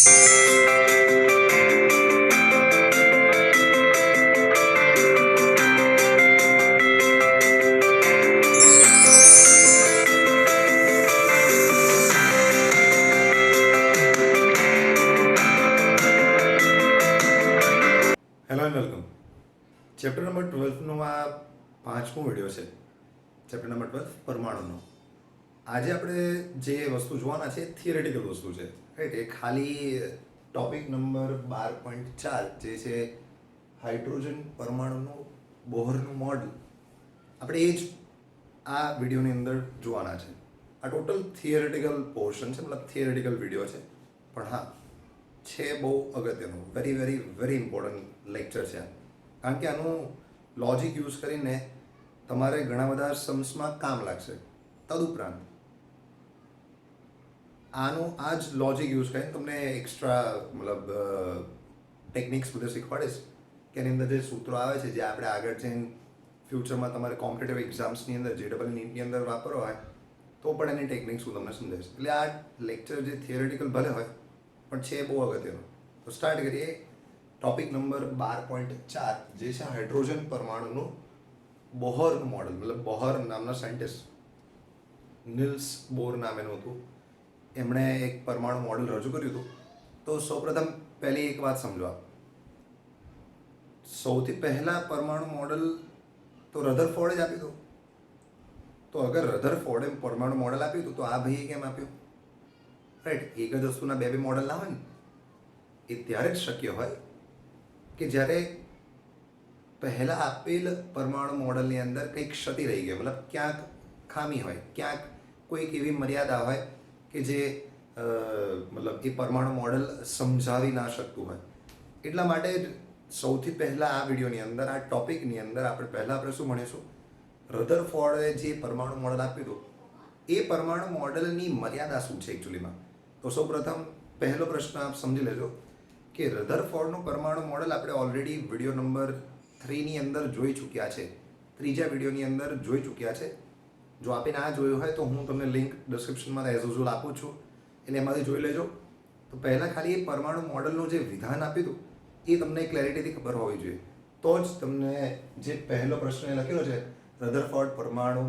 Hello and welcome. Chapter number 12નો આ પાંચમો વિડીયો છે. ચેપ્ટર નંબર 12 પરમાણુનો. આજે આપણે જે વસ્તુ જોવાના છે થિયરેટિકલ વસ્તુ છે, રાઈટ. એ ખાલી ટોપિક નંબર 12.4 જે છે હાઇડ્રોજન પરમાણુનું બોહરનું મોડલ, આપણે એ જ આ વિડીયોની અંદર જોવાના છે. આ ટોટલ થિયરેટિકલ પોર્શન છે, મતલબ થિયરેટિકલ વિડીયો છે, પણ હા છે બહુ અગત્યનું, very very very important lecture છે. કારણ કે આનું લોજિક યુઝ કરીને તમારે ઘણા બધા સમ્સમાં કામ લાગશે. તદુપરાંત આ જ લોજિક યુઝ કરીને તમને એક્સ્ટ્રા મતલબ ટેકનિક્સ બધે શીખવાડીશ કે એની અંદર જે સૂત્રો આવે છે, જે આપણે આગળ જઈને ફ્યુચરમાં તમારે કોમ્પિટેટિવ એક્ઝામ્સની અંદર JEE નીટની અંદર વાપરવા હોય તો પણ એની ટેકનિક્સ હું તમને સમજાવીશ. એટલે આ લેક્ચર જે થિયરેટિકલ ભલે હોય પણ છે બહુ અગત્યનું. તો સ્ટાર્ટ કરીએ. ટોપિક નંબર 12.4 જે છે હાઇડ્રોજન પરમાણુનું બોહરનું મોડલ. મતલબ બોહર નામના સાયન્ટિસ્ટ, નિલ્સ બોર નામ એનું હતું, એમણે એક પરમાણુ મોડલ રજૂ કર્યું હતું. તો સૌપ્રથમ પહેલી એક વાત સમજો આપ. સૌથી પહેલા પરમાણુ મોડલ તો રધરફોર્ડે જ આપ્યું હતું. તો અગર રધરફોર્ડે પરમાણુ મોડલ આપ્યું હતું તો આ ભાઈએ કેમ આપ્યું? રાઈટ. એક જ વસ્તુના બે મોડલ ના હોય ને, એ ત્યારે જ શક્ય હોય કે જ્યારે પહેલાં આપેલ પરમાણુ મોડલની અંદર કંઈક ક્ષતિ રહી ગઈ, મતલબ ક્યાંક ખામી હોય, ક્યાંક કોઈક એવી મર્યાદા હોય કે જે મતલબ એ પરમાણુ મોડલ સમજાવી ના શકતું હોય. એટલા માટે જ સૌથી પહેલાં આ વિડીયોની અંદર, આ ટોપિકની અંદર આપણે શું ભણીશું? રધરફોર્ડે જે પરમાણુ મોડલ આપ્યું હતું એ પરમાણુ મોડલની મર્યાદા શું છે એકચ્યુઅલીમાં. તો સૌપ્રથમ પહેલો પ્રશ્ન આપ સમજી લેજો કે રધરફોર્ડનું પરમાણુ મોડલ આપણે ઓલરેડી વિડીયો નંબર 3ની અંદર જોઈ ચૂક્યા છે, ત્રીજા વિડીયોની અંદર જોઈ ચૂક્યા છે. જો આપે ના જોયું હોય તો હું તમને લિંક ડિસ્ક્રિપ્શનમાં એઝ યુઝ્યુઅલ આપું છું, એટલે એમાંથી જોઈ લેજો. તો પહેલાં ખાલી એ પરમાણુ મોડલનું જે વિધાન આપ્યું હતું એ તમને ક્લેરિટીથી ખબર હોવી જોઈએ. તો જ તમને જે પહેલો પ્રશ્ન એ લખેલો છે રધરફોર્ડ પરમાણુ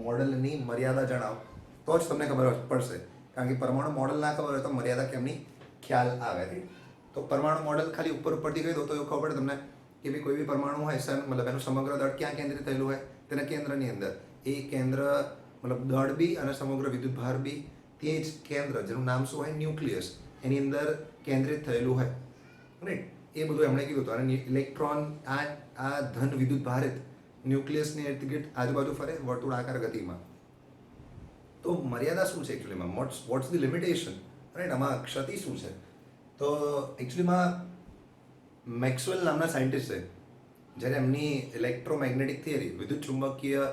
મોડલની મર્યાદા જણાવો, તો જ તમને ખબર પડશે. કારણ કે પરમાણુ મોડલ ના ખબર હોય તો મર્યાદા કેમની ખ્યાલ આવે. તો પરમાણુ મોડલ ખાલી ઉપરથી કહી દો તો એવું ખબર પડે તમને કે ભાઈ કોઈ બી પરમાણુ હોય સર, મતલબ એનું સમગ્ર દળ ક્યાં કેન્દ્રિત થયેલું હોય? તેના કેન્દ્રની અંદર. એ કેન્દ્ર મતલબ દળ બી અને સમગ્ર વિદ્યુત ભાર બી તે જ કેન્દ્ર, જેનું નામ શું હોય? ન્યુક્લિયસ, એની અંદર કેન્દ્રિત થયેલું હોય, રાઈટ. એ બધું એમણે કીધું હતું. અને ઇલેક્ટ્રોન આ ધન વિદ્યુત ભારિત ન્યુક્લિયસની ઇર્દ-ગિર્દ આજુબાજુ ફરે વર્તુળાકાર ગતિમાં. તો મર્યાદા શું છે એકચ્યુઅલીમાં? What's the limitation, right. આમાં ક્ષતિ શું છે? તો એકચ્યુઅલીમાં મેક્સવેલ નામના સાયન્ટિસ્ટે જ્યારે એમની ઇલેક્ટ્રોમેગ્નેટિક થિયરી, વિદ્યુત ચુંબકીય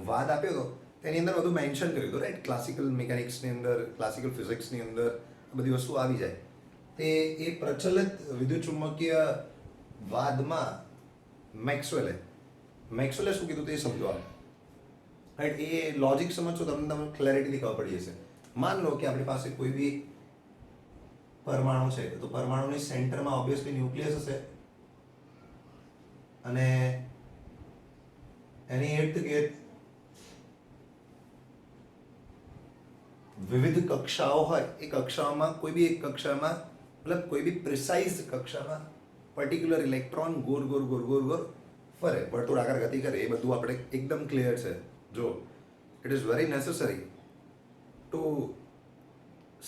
વાદ આપ્યો હતો, તેની અંદર બધું મેન્શન કર્યું હતું, રાઈટ. ક્લાસિકલ મિકેનિક્સની અંદર, ક્લાસિકલ ફિઝિક્સની અંદર આ બધી વસ્તુ આવી જાય. તે એ પ્રચલિત વિદ્યુત ચુંબકીય વાદમાં મેક્સવેલે શું કીધું તે સમજો આવે, રાઈટ. એ લોજિક સમજશો તમને ક્લેરિટીથી ખબર પડી જશે. માન લો કે આપણી પાસે કોઈ બી પરમાણુ છે, તો પરમાણુની સેન્ટરમાં ઓબ્વિયસલી ન્યુક્લિયસ હશે અને એની ઇર્દ-ગિર્દ વિવિધ કક્ષાઓ હોય. એ કક્ષાઓમાં કોઈ બી એક કક્ષામાં, મતલબ કોઈ બી પ્રિસાઇઝ કક્ષામાં પર્ટિક્યુલર ઇલેક્ટ્રોન ગોર ગોર ગોર ગોર ગોર ફરે, વર્તુળાકાર ગતિ કરે. એ બધું આપણે એકદમ ક્લિયર છે. જો it is very necessary two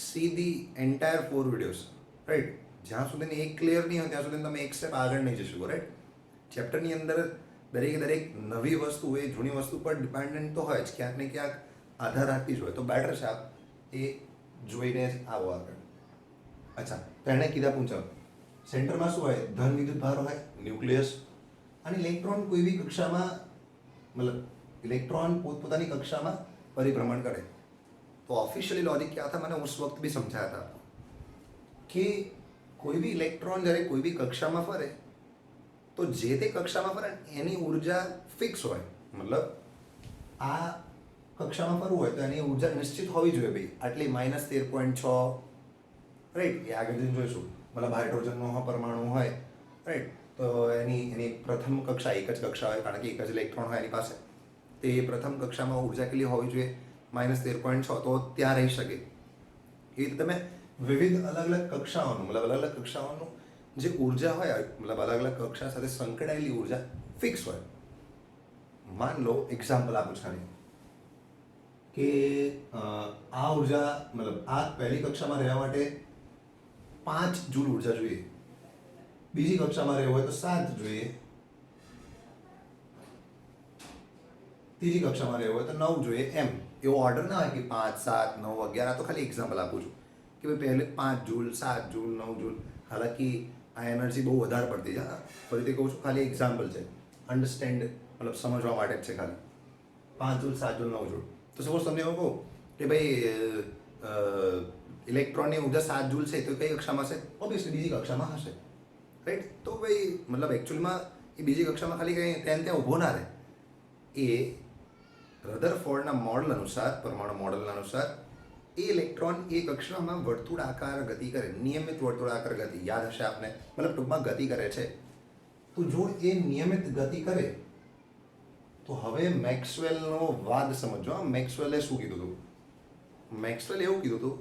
C the entire 4 videos, right. જ્યાં સુધી એક ક્લિયર નહીં હોય ત્યાં સુધી તમે એક સ્ટેપ આગળ નહીં જઈ શકો, રાઈટ. ચેપ્ટરની અંદર દરેક નવી વસ્તુ એ જૂની વસ્તુ પર ડિપેન્ડન્ટ તો હોય જ, ક્યાંક ને ક્યાંક આધાર રાખતી જ હોય. તો બેટર છે આપ એ જોઈને જ આવો આગળ. અચ્છા, તો એણે કીધા પૂછો સેન્ટરમાં શું હોય? ધન વિદ્યુત ભાર હોય, ન્યુક્લિયસ. અને ઇલેક્ટ્રોન કોઈ બી કક્ષામાં, મતલબ ઇલેક્ટ્રોન પોતપોતાની કક્ષામાં પરિભ્રમણ કરે. તો ઓફિશિયલી લોજિક ક્યાં હતા મને ઉસ વખત બી સમજાયા હતા કે કોઈ બી ઇલેક્ટ્રોન જ્યારે કોઈ બી કક્ષામાં ફરે તો જે તે કક્ષામાં ફરે એની ઉર્જા ફિક્સ હોય. મતલબ આ કક્ષામાં ફરવું હોય તો એની ઉર્જા નિશ્ચિત હોવી જોઈએ ભાઈ, આટલી -13.6 રાઈટ, એ આગળ જઈને જોઈશું. મતલબ હાઇડ્રોજનનો પરમાણુ હોય, રાઈટ, તો એની પ્રથમ કક્ષા એક જ કક્ષા હોય, કારણ કે એક જ ઇલેક્ટ્રોન હોય એની પાસે. તે પ્રથમ કક્ષામાં ઉર્જા કેટલી હોવી જોઈએ? -13.6. તો ત્યાં રહી શકે. એ રીતે તમે વિવિધ અલગ અલગ કક્ષાઓનું, મતલબ અલગ અલગ કક્ષાઓનું જે ઉર્જા હોય, મતલબ અલગ અલગ કક્ષા સાથે સંકળાયેલી ઉર્જા ફિક્સ હોય. માન લો, એક્ઝામ્પલ આપું છું ખાલી, કે આ ઉર્જા, મતલબ આ પહેલી કક્ષામાં રહેવા માટે 5 જૂલ ઉર્જા જોઈએ, બીજી કક્ષામાં રહેવું હોય તો 7 જોઈએ, ત્રીજી કક્ષામાં રહેવું હોય તો 9 જોઈએ. એમ એવો ઓર્ડર ના હોય કે 5, 7, 9, 11. આ તો ખાલી એક્ઝામ્પલ આપું છું કે ભાઈ પહેલે 5 જૂલ, 7 જૂલ, 9 જૂલ. હાલાકી આ એનર્જી બહુ વધારે પડતી છે. ફરીથી કહું છું, ખાલી એક્ઝામ્પલ છે, અન્ડરસ્ટેન્ડ, મતલબ સમજવા માટે જ છે ખાલી. 5 જૂલ, 7 જૂલ, 9 જૂલ. તો સપોઝ તમને એવું કહું કે ભાઈ ઇલેક્ટ્રોનની ઉર્જા 7 જૂલ છે, તો કઈ કક્ષામાં છે? ઓબ્વિયસલી બીજી કક્ષામાં હશે, રાઈટ. તો ભાઈ મતલબ એકચ્યુઅલીમાં એ બીજી કક્ષામાં ખાલી કંઈ ત્યાં ઊભો ના રહે. એ રધરફોર્ડના મોડલ અનુસાર, પરમાણુ મોડલ અનુસાર, એ ઇલેક્ટ્રોન એ કક્ષામાં વર્તુળાકાર ગતિ કરે, નિયમિત વર્તુળાકાર ગતિ. યાદ હશે આપને, મતલબ ટૂંકમાં ગતિ કરે છે. તો જો એ નિયમિત ગતિ કરે તો હવે મેક્સવેલનો વાદ સમજો. મેક્સવેલે શું કીધું હતું? મેક્સવેલે એવું કીધું હતું,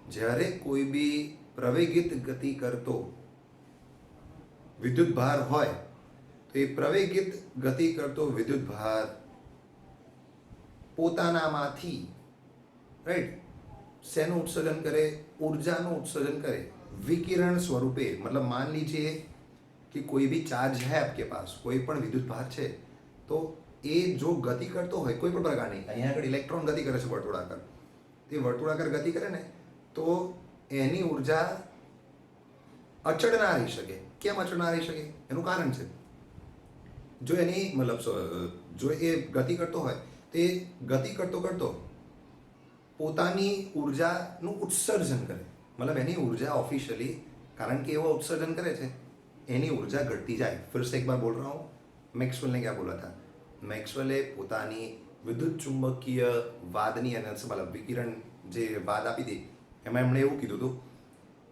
જ્યારે કોઈ બી પ્રવેગિત ગતિ કરતો વિદ્યુત ભાર હોય તો એ પ્રવેગિત ગતિ કરતો વિદ્યુત ભાર પોતાનામાંથી, રાઈટ, શેનું ઉત્સર્જન કરે? ઉર્જાનું ઉત્સર્જન કરે વિકિરણ સ્વરૂપે. मतलब मान लीजिए कि कोई भी चार्ज है आपके पास, कोई પણ વિદ્યુત ભાર છે, તો એ જો ગતિ કરતો હોય કોઈ પણ પ્રકારની, અહીંયા આગળ ઇલેક્ટ્રોન ગતિ કરે છે વર્તુળાકાર, તે વર્તુળાકાર ગતિ કરે ને તો એની ઉર્જા અચળ ના રહી શકે. કેમ અચળ ના રહી શકે? એનું કારણ છે, જો એની મતલબ જો એ ગતિ કરતો હોય તો એ ગતિ કરતો કરતો પોતાની ઉર્જાનું ઉત્સર્જન કરે. मतलब એની ઉર્જા ऑफिशियली, કારણ કે એવો ઉત્સર્જન કરે છે, એની ઉર્જા ઘટતી જાય. फिर से एक बार बोल रहा हूँ, मैक्सवेल ने क्या बोला था? मैक्सवेले પોતાની વિદ્યુત ચુંબકીય વાદની એનર્જી, મતલબ વિકિરણ જે વાદ આપી હતી, એમાં એમણે એવું કીધું હતું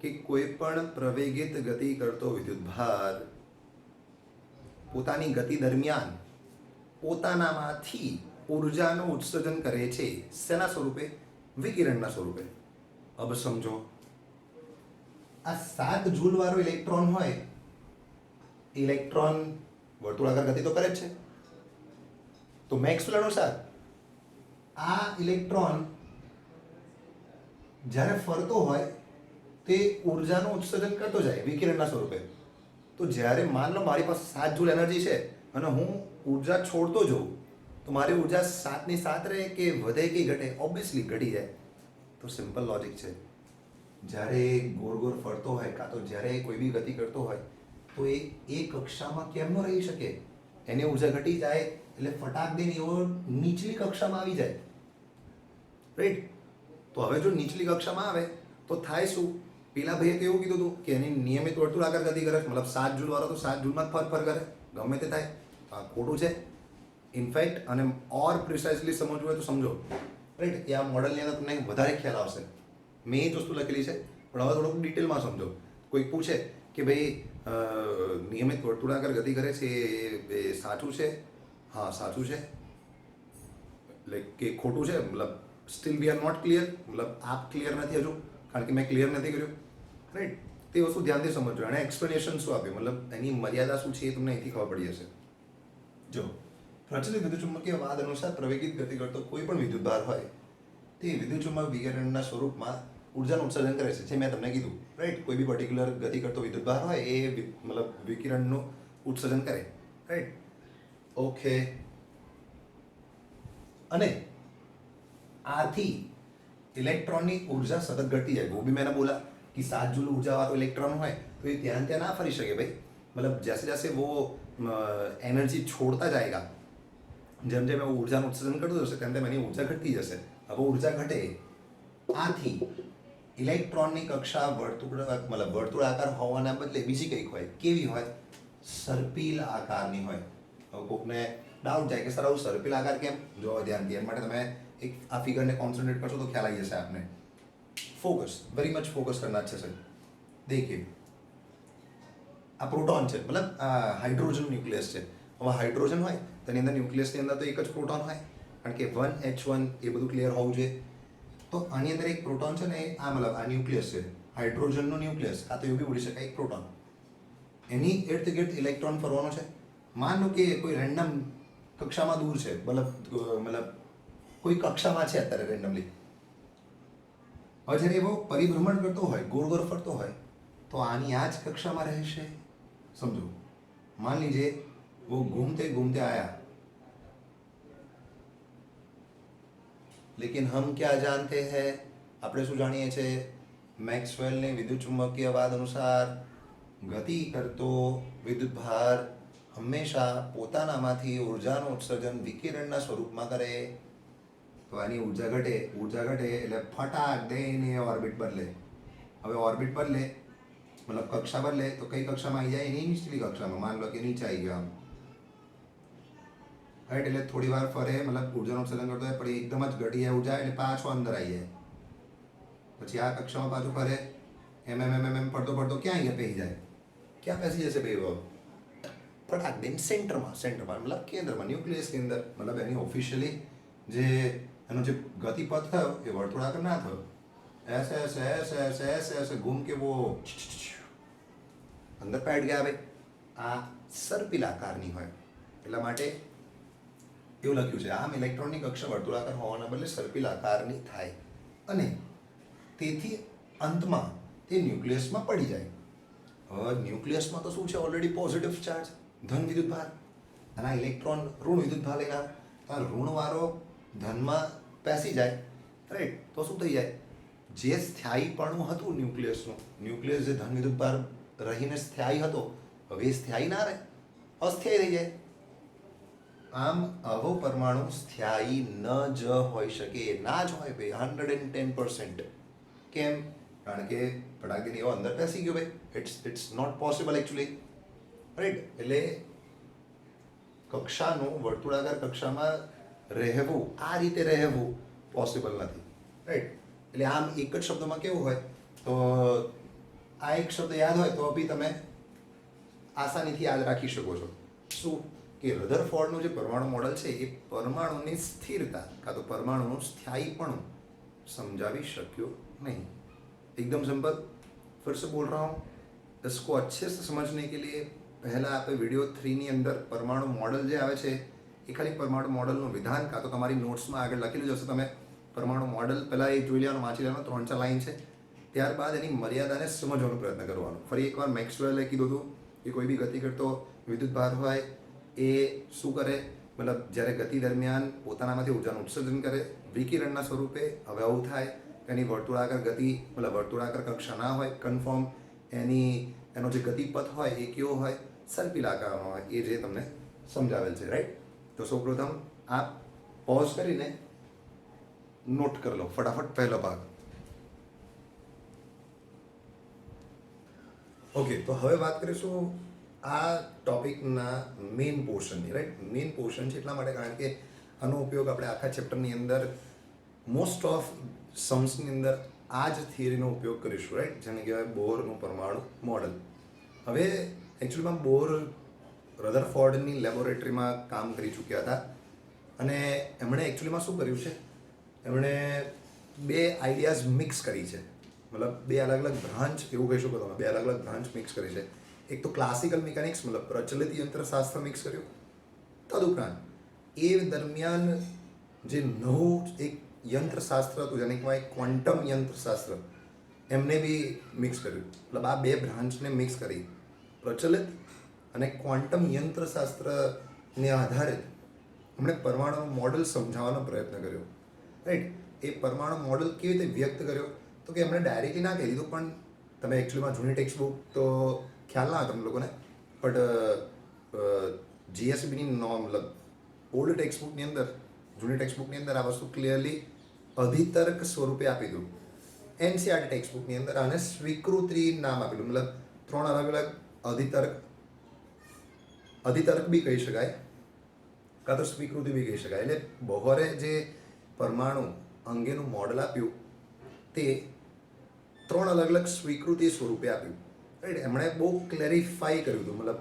કે કોઈ પણ પ્રવેગિત ગતિ કરતો વિદ્યુત ભાર પોતાની ગતિ દરમિયાન પોતાનામાંથી ઉર્જાનું ઉત્સર્જન કરે છે. શેના સ્વરૂપે? વિકિરણના સ્વરૂપે. अब સમજો, આ 7 જૂલ વાળો ઇલેક્ટ્રોન હોય, ઇલેક્ટ્રોન વર્તુળાકાર ગતિ તો કરે જ છે. તો મેક્સવેલ અનુસાર આ ઇલેક્ટ્રોન જ્યારે ફરતો હોય તે ઉર્જાનું ઉત્સર્જન કરતો જાય વિકિરણના સ્વરૂપે. તો જ્યારે માન લો મારી પાસે 7 જૂલ એનર્જી છે અને હું ઉર્જા છોડતો જાઉં, તો મારી ઉર્જા 7 ની 7 રહે કે વધે કે ઘટે? ઓબ્વિયસલી ઘટી જાય. તો સિમ્પલ લોજિક છે, જ્યારે ગોળ ગોળ ફરતો હોય, કાં તો જ્યારે કોઈ બી ગતિ કરતો હોય, તો એ કક્ષામાં કેમ ન રહી શકે? એની ઉર્જા ઘટી જાય એટલે ફટાક દઈને એવો નીચલી કક્ષામાં આવી જાય, રાઈટ. તો હવે જો નીચલી કક્ષામાં આવે તો થાય શું? પેલા ભાઈએ તો એવું કીધું હતું કે એની નિયમિત વર્તુળાકાર ગતિ કરે, મતલબ 7 જૂલ વાળો તો 7 જૂલમાં જ ફર કરે, ગમે તે થાય. આ ખોટું છે. ઇનફેક્ટ, અને ઓર પ્રિસાઇઝલી સમજવું હોય તો સમજો, રાઈટ, કે આ મોડલની અંદર તમને વધારે ખ્યાલ આવશે. મેં એ જ વસ્તુ લખેલી છે, પણ હવે થોડુંક ડિટેલમાં સમજો. કોઈક પૂછે કે ભાઈ નિયમિત વર્તુળાકાર ગતિ કરે છે એ સાચું છે? હા, સાચું છે. લાઈક કે ખોટું છે? મતલબ still we are not clear, મતલબ આપ ક્લિયર નથી હજુ, કારણ કે મેં ક્લિયર નથી કર્યું, રાઈટ. તે વસ્તુ ધ્યાનથી સમજજો. એણે એક્સપ્લેનેશન શું આપ્યું, મતલબ એની મર્યાદા શું છે, એ તમને અહીંથી ખબર પડી જશે. જો પ્રચલિત વિદ્યુતચુંબકીય વાદ અનુસાર પ્રવેગિત ગતિ કરતો કોઈ પણ વિદ્યુતભાર હોય તે વિદ્યુતચુંબક વિકિરણના સ્વરૂપમાં ઉર્જાનું ઉત્સર્જન કરે છે, જે મેં તમને કીધું, રાઈટ. કોઈ બી પર્ટિક્યુલર ગતિ કરતો વિદ્યુતભાર હોય એ મતલબ વિકિરણનું ઉત્સર્જન કરે, રાઈટ. ઓકે. અને આથી ઇલેક્ટ્રોનની ઉર્જા સતત ઘટતી જાય. वो भी मैंने बोला कि 7 जूल ऊर्जा वाला इलेक्ट्रॉन હોય તો એ ત્યાં ત્યાં ના ફરી શકે ભાઈ. मतलब जैसे जैसे वो एनर्जी छोड़ता जाएगा, જેમ જેમ ઉર્જાનું ઉત્સર્જન કરતું જશે તેમ તેમ એની ઉર્જા ઘટતી જશે. હવે ઉર્જા ઘટે, આથી ઇલેક્ટ્રોનની કક્ષા વર્તુળાકાર હોવાના બદલે બીજી કંઈક હોય. કેવી હોય? સર્પિલ આકારની હોય. હવે કોકને ડાઉટ જાય કે સર આવું સર્પિલ આકાર કેમ? જો ધ્યાનથી, એમ માટે તમે એક આ ફિગરને કોન્સન્ટ્રેટ કરશો તો ખ્યાલ આવી જશે આપને. फोकस वेरी मच फोकस करना अच्छे से. देखिए આ પ્રોટોન છે, મતલબ આ હાઇડ્રોજન ન્યુક્લિયસ છે. હવે હાઇડ્રોજન હોય તેની અંદર ન્યુક્લિયસની અંદર તો એક જ પ્રોટોન હોય, કારણ કે 1H1 એ બધું ક્લિયર હોવું જોઈએ. તો આની અંદર એક પ્રોટોન છે ને, આ મતલબ આ ન્યુક્લિયસ છે, હાઇડ્રોજનનું ન્યુક્લિયસ, આ તો એવું બી બોલી શકાય એક પ્રોટોન. એની ઇર્દ ગિર્દ ઇલેક્ટ્રોન ફરવાનો છે. માન લો કે કોઈ રેન્ડમ કક્ષામાં દૂર છે, મતલબ કોઈ કક્ષામાં છે અત્યારે રેન્ડમલી. હવે જ્યારે એવો પરિભ્રમણ કરતો હોય, ગોળ ગોળ ફરતો હોય, તો આની આ જ કક્ષામાં રહેશે. સમજો, मान लीजिए वो घूमते घूमते आया, लेकिन हम क्या जानते हैं, આપણે શું જાણીએ છીએ, મેક્સવેલની વિદ્યુત ચુંબકીયવાદ અનુસાર ગતિ કરતો વિદ્યુત ભાર હંમેશા પોતાનામાંથી ઉર્જાનું ઉત્સર્જન વિકિરણના સ્વરૂપમાં કરે. તો આની ઉર્જા ઘટે એટલે ફટાક દઈને ઓર્બિટ બદલે. હવે ઓર્બિટ બદલે મતલબ કક્ષા બદલે, તો કઈ કક્ષામાં આવી જાય, એની નીચલી કક્ષામાં. માન લો કે નીચે આવી ગયો આમ, રાઈટ. એટલે થોડી વાર ફરે, મતલબ ઉર્જાનું ઉત્સર્જન કરતો હોય, પણ એકદમ જ ઘટી જાય ઉર્જા, એટલે પાછો અંદર આવી જાય. પછી આ કક્ષામાં પાછું ફરે, એમ પડતો ક્યાં અહીંયા પેસી જાય, ક્યાં પેસી જશે ભાઈ? ફટાક દઈને સેન્ટરમાં મતલબ કેન્દ્રમાં, ન્યુક્લિયસની અંદર. મતલબ એની ઓફિશિયલી જે એનો જે ગતિપથ થયો એ વર્તુળાકાર ના થયો. ऐसे घूम के वो અંદર પેટ ગયા. ભાઈ આ સર્પિલાકારની હોય, એટલા માટે એવું લખ્યું છે. આમ ઇલેક્ટ્રોનની કક્ષા વર્તુળાકાર હોવાના બદલે સર્પિલાકારની થાય, અને તેથી અંતમાં તે ન્યુક્લિયસમાં પડી જાય. હવે ન્યુક્લિયસમાં તો શું છે, ઓલરેડી પોઝિટિવ ચાર્જ, ધન વિદ્યુત ભાર, અને આ ઇલેક્ટ્રોન ઋણ વિદ્યુત ભાર લઈને આવે. તો આ ઋણવાળો ધનમાં પેસી જાય, રાઈટ. તો શું થઈ જાય, જે સ્થાયીપણું હતું ન્યુક્લિયસ જે ધન વિદ્યુત ભાર રહીને સ્થાયી હતો, હવે એ સ્થાયી ના રહે, અસ્થાયી થઈ જાય. આમ આવો પરમાણુ સ્થાયી ન જ હોઈ શકે, ના જ હોય ભાઈ 110%. કેમ? કારણ કે ફટાકડીને એવો અંદર પેસી ગયો ભાઈ. It's not possible actually, right. એટલે કક્ષાનું વર્તુળાકાર કક્ષામાં રહેવું, આ રીતે રહેવું પોસિબલ નથી, રાઈટ. એટલે આમ એક જ શબ્દમાં કેવું હોય, તો આ એક શબ્દ યાદ હોય તો બી તમે આસાનીથી યાદ રાખી શકો છો. શું કે રધરફોર્ડનું જે પરમાણુ મોડલ છે એ પરમાણુની સ્થિરતા કાં તો પરમાણુનું સ્થાયીપણું समझावी शक्यो नहीं. एकदम सिंपल. फिर से बोल रहा हूँ, इसको अच्छे से समझने के लिए પહેલાં આપણે વિડીયો 3ની અંદર પરમાણુ મોડલ જે આવે છે એ ખાલી પરમાણુ મોડલનું વિધાન કાં તો તમારી નોટ્સમાં આગળ લખેલું જશે. તમે પરમાણુ મોડલ પહેલાં એ જોઈ લેવાનું, વાંચી લેવાનું, 3-4 લાઈન છે. ત્યારબાદ એની મર્યાદાને સમજવાનો પ્રયત્ન કરવાનો. ફરી એકવાર મેક્સવેલે કીધું હતું કે કોઈ બી ગતિ કરતો વિદ્યુત ભાર હોય એ શું કરે, મતલબ જ્યારે ગતિ દરમિયાન પોતાનામાંથી ઉર્જાનું ઉત્સર્જન કરે વિકિરણના સ્વરૂપે. હવે આવું થાય એની વર્તુળાકાર ગતિ, મતલબ વર્તુળાકાર કક્ષા ના હોય કન્ફર્મ, એનો જે ગતિપથ હોય એ કેવો હોય, સર્પિલાકારનો હોય, એ જે તમને સમજાવેલ છે, રાઈટ. તો સૌપ્રથમ આપ પોઝ કરીને નોટ કરી લો ફટાફટ પહેલો ભાગ. ઓકે, તો હવે વાત કરીશું આ ટોપિકના મેઇન પોર્શનની, રાઈટ. મેઇન પોર્શન છે એટલા માટે કારણ કે આનો ઉપયોગ આપણે આખા ચેપ્ટરની અંદર મોસ્ટ ઓફ સમ્સની અંદર આ જ થિયરીનો ઉપયોગ કરીશું, રાઈટ, જેને કહેવાય બોરનું પરમાણુ મોડલ. હવે એકચ્યુઅલીમાં બોર રધરફોર્ડની લેબોરેટરીમાં કામ કરી ચૂક્યા હતા અને એમણે એકચ્યુઅલીમાં શું કર્યું છે, એમણે બે આઈડિયાઝ મિક્સ કરી છે. મતલબ બે અલગ અલગ બ્રાન્ચ, એવું કહી શકો તમે, બે અલગ અલગ બ્રાન્ચ મિક્સ કરી છે. એક તો ક્લાસિકલ મિકેનિક્સ, મતલબ પ્રચલિત યંત્રશાસ્ત્ર મિક્સ કર્યું. તદુપરાંત એ દરમિયાન જે નવું એક યંત્રશાસ્ત્ર હતું જેને કહેવાય ક્વોન્ટમ યંત્રશાસ્ત્ર, એમને બી મિક્સ કર્યું. મતલબ આ બે બ્રાન્ચને મિક્સ કરી પ્રચલિત અને ક્વોન્ટમ યંત્રશાસ્ત્રને આધારે એમણે પરમાણુ મોડલ સમજાવવાનો પ્રયત્ન કર્યો, રાઈટ. એ પરમાણુ મોડલ કેવી રીતે વ્યક્ત કર્યો, તો કે એમણે ડાયરેક્ટલી ના કહી દીધું, પણ તમે એકચ્યુઅલીમાં જૂની ટેક્સ્ટ બુક તો ખ્યાલ ના આવે તમે લોકોને, બટ જીએસબીની મતલબ ઓલ્ડ ટેક્સ્ટ બુકની અંદર, જૂની ટેક્સ્ટ બુકની અંદર આ વસ્તુ ક્લિયરલી અધિતર્ક સ્વરૂપે આપી દીધું. એનસીઆરટી ટેક્સ્ટ બુકની અંદર આને સ્વીકૃતિ નામ આપેલું. મતલબ 3 અલગ અલગ અધિતર્ક બી કહી શકાય કાં તો સ્વીકૃતિ બી કહી શકાય. એટલે બોહરે જે પરમાણુ અંગેનું મોડલ આપ્યું તે ત્રણ અલગ અલગ સ્વીકૃતિ સ્વરૂપે આપ્યું, રાઈટ. એમણે બહુ ક્લેરિફાઈ કર્યું હતું, મતલબ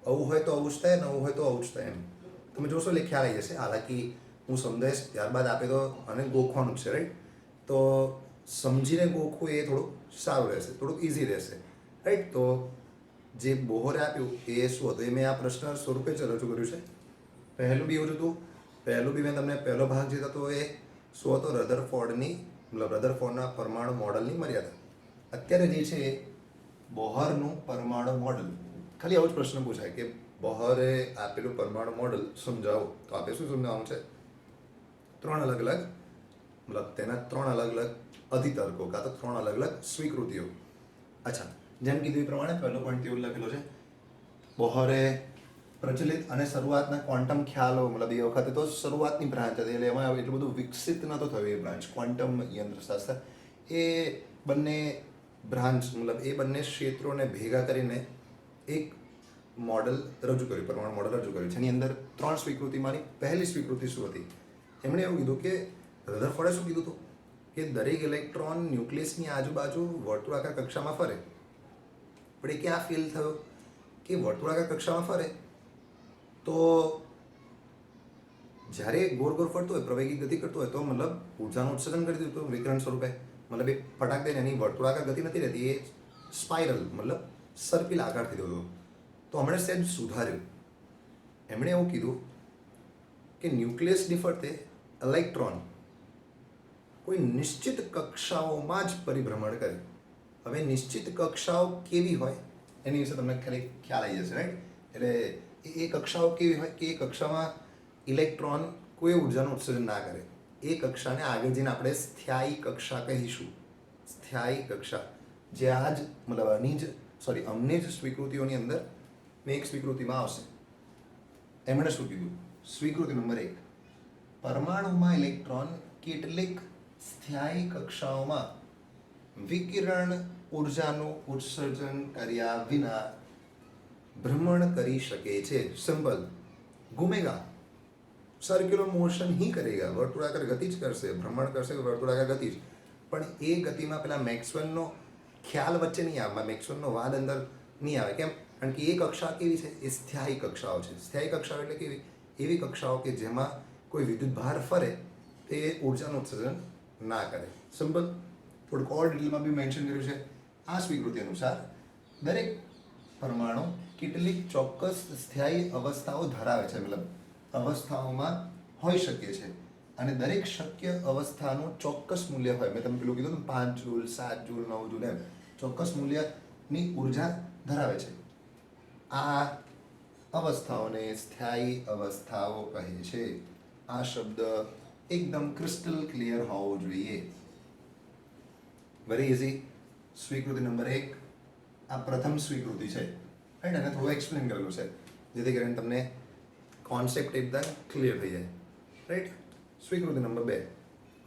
આવું હોય તો આવું જ થાય ને આવું હોય તો આવું જ થાય એમ. તમે જોશો એટલે ખ્યાલ આવી જશે. હાલાકી હું સમજાઈશ ત્યારબાદ આપે તો અને ગોખવાનું જ છે, રાઈટ. તો સમજીને ગોખવું એ થોડુંક સારું રહેશે, થોડુંક ઇઝી રહેશે, રાઈટ. તો જે બોહરે આપ્યું એ શું હતું એ મેં આ પ્રશ્ન સ્વરૂપે જ રજૂ કર્યું છે. પહેલું બી એવું જ હતું. પહેલું બી મેં તમને પહેલો ભાગ જે હતો એ શું હતો, રધરફોર્ડની મતલબ રધરફોર્ડના પરમાણુ મોડલની મર્યાદા. અત્યારે જે છે એ બોહરનું પરમાણુ મોડલ. ખાલી આવો જ પ્રશ્ન પૂછાય કે બોહરે આપેલું પરમાણુ મોડલ સમજાવો, તો આપે શું સમજાવવાનું છે? ત્રણ અલગ અલગ મતલબ તેના ત્રણ અલગ અલગ અધિતર્કો કાં તો ત્રણ અલગ અલગ સ્વીકૃતિઓ. અચ્છા, જેમ કીધું એ પ્રમાણે પહેલો પોઈન્ટ કેવું લખેલો છે, બોહરે પ્રચલિત અને શરૂઆતના ક્વોન્ટમ ખ્યાલો, મતલબ એ વખતે તો શરૂઆતની બ્રાન્ચ હતી એટલે એમાં એટલું બધું વિકસિત નહોતો થયો એ બ્રાન્ચ, ક્વોન્ટમ યંત્રશાસ્ત્ર. એ બંને બ્રાન્ચ મતલબ એ બંને ક્ષેત્રોને ભેગા કરીને એક મોડલ રજૂ કર્યું, પરમાણુ મોડલ રજૂ કર્યું. જેની અંદર ત્રણ સ્વીકૃતિમાંની પહેલી સ્વીકૃતિ શું હતી? એમણે એવું કીધું કે રધરફોર્ડે શું કીધું હતું કે દરેક ઇલેક્ટ્રોન ન્યુક્લિયસની આજુબાજુ વર્તુળાકાર કક્ષામાં ફરે. પણ એ ક્યાં ફીલ થયો કે વર્તુળાકાર કક્ષામાં ફરે તો જ્યારે ગોળ ગોળ ફરતો હોય, પ્રવેગી ગતિ કરતો હોય તો મતલબ ઉર્જાનું ઉત્સર્જન કરી દીધું હતું વિકિરણ સ્વરૂપે. મતલબ એ ફટાક દઈને એની વર્તુળાકાર ગતિ નથી રહેતી, એ સ્પાઇરલ મતલબ સર્પિલ આકાર થઈ ગયો. તો હમણાં સહેજ સુધાર્યું. એમણે એવું કીધું કે ન્યુક્લિયસની ફરતે ઇલેક્ટ્રોન કોઈ નિશ્ચિત કક્ષાઓમાં જ પરિભ્રમણ કરે. હવે નિશ્ચિત કક્ષાઓ કેવી હોય એની વિશે તમને ખાલી ખ્યાલ આવી જશે, રાઈટ. એટલે એ કક્ષાઓ કેવી હોય કે એ કક્ષામાં ઇલેક્ટ્રોન કોઈ ઉર્જાનું ઉત્સર્જન ના કરે. એ કક્ષાને આગળ જઈને આપણે સ્થાયી કક્ષા કહીશું. સ્થાયી કક્ષા જે આ જ મતલબ અમને જ સ્વીકૃતિઓની અંદર મેં એક સ્વીકૃતિમાં આવશે. એમણે શું કીધું? સ્વીકૃતિ નંબર 1, પરમાણુમાં ઇલેક્ટ્રોન કેટલીક સ્થાયી કક્ષાઓમાં વિકિરણ ઉર્જાનું ઉત્સર્જન કર્યા વિના ભ્રમણ કરી શકે છે. સિમ્પલ. ઘૂમેગા, સર્ક્યુલર મોશન ही करेगा, વર્તુળાકાર ગતિ જ કરશે, ભ્રમણ કરશે વર્તુળાકાર ગતિ જ. પણ એ ગતિમાં પેલા મેક્સવેલનો ખ્યાલ વચ્ચે નહીં આવે, મેક્સવેલનો વાદ અંદર નહીં આવે. કેમ? કારણ કે એ કક્ષા કેવી છે? એ સ્થાયી કક્ષાઓ છે. સ્થાયી કક્ષાઓ એટલે કેવી? એવી કક્ષાઓ કે જેમાં કોઈ વિદ્યુત ભાર ફરે તે ઉર્જાનું ઉત્સર્જન ના કરે. સિમ્પલ. થોડુંક ઓર ડિટેલમાં બી મેન્શન કર્યું છે. આ સ્વીકૃતિ અનુસાર દરેક પરમાણુ કેટલીક ચોક્કસ સ્થાયી અવસ્થાઓ ધરાવે છે, મતલબ અવસ્થાઓમાં હોઈ શકે છે. અને દરેક શક્ય અવસ્થાનું ચોક્કસ મૂલ્ય હોય. મેં તમને પેલું કીધું ને 5 જૂલ, 7 જૂલ, 9 જૂલ એમ ચોક્કસ મૂલ્યની ઉર્જા ધરાવે છે. આ અવસ્થાઓને સ્થાયી અવસ્થાઓ કહે છે. આ શબ્દ એકદમ ક્રિસ્ટલ ક્લિયર હોવો જોઈએ. Very easy. સ્વીકૃતિ નંબર 1 આ પ્રથમ સ્વીકૃતિ છે, રાઈટ. અને થોડું એક્સપ્લેન કરેલું છે જેથી કરીને તમને કોન્સેપ્ટ એકદમ ક્લિયર થઈ જાય, રાઈટ. સ્વીકૃતિ નંબર 2.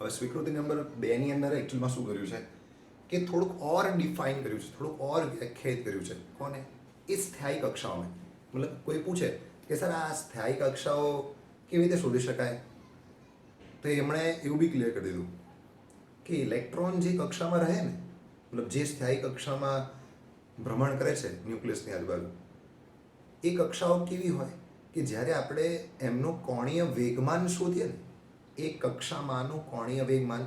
હવે સ્વીકૃતિ નંબર 2 ની અંદર એકચ્યુઅલમાં શું કર્યું છે કે થોડુંક ઓર ડિફાઇન કર્યું છે, થોડુંક ઓર વ્યાખ્યાયિત કર્યું છે. કોને? એ સ્થાયી કક્ષાઓને. મતલબ કોઈ પૂછે કે સર આ સ્થાયી કક્ષાઓ કેવી રીતે શોધી શકાય, તો એમણે એવું બી ક્લિયર કરી દીધું કે ઇલેક્ટ્રોન જે કક્ષામાં રહે ને, મતલબ જે સ્થાયી કક્ષામાં ભ્રમણ કરે છે ન્યુક્લિયસની આજુબાજુ, એ કક્ષાઓ કેવી હોય કે જ્યારે આપણે એમનું કોણીય વેગમાન શોધીએ ને, એ કક્ષામાંનું કોણીય વેગમાન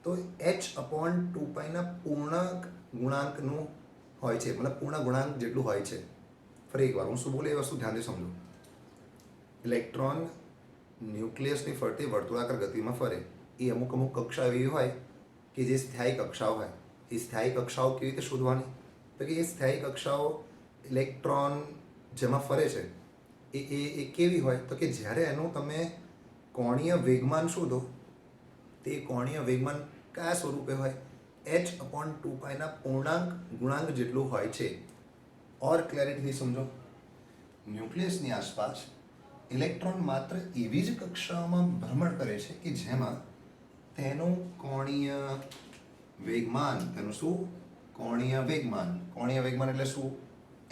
તો h/2πના પૂર્ણ ગુણાંકનું હોય છે, મતલબ પૂર્ણ ગુણાંક જેટલું હોય છે. ફરી એકવાર હું શું બોલું એ વસ્તુ ધ્યાનથી સમજો. ઇલેક્ટ્રોન ન્યુક્લિયસની ફરતે વર્તુળાકાર ગતિમાં ફરે. એ અમુક કક્ષા એવી હોય કે જે સ્થાયી કક્ષાઓ હોય. એ સ્થાયી કક્ષાઓ કેવી રીતે શોધવાની? તો કે એ સ્થાયી કક્ષાઓ ઇલેક્ટ્રોન જેમાં ફરે છે એ કેવી હોય? તો કે જ્યારે એનું તમે કોણીય વેગમાન શોધો, તે કોણીય વેગમાન કયા સ્વરૂપે હોય? h/2πના પૂર્ણાંક ગુણાંક જેટલું હોય છે. ઓર ક્લેરિટીથી સમજો. ન્યુક્લિયસની આસપાસ ઇલેક્ટ્રોન માત્ર એવી જ કક્ષાઓમાં ભ્રમણ કરે છે કે જેમાં તેનું કોણીય વેગમાન, તેનું શું? કોણીય વેગમાન. કોણીય વેગમાન એટલે શું?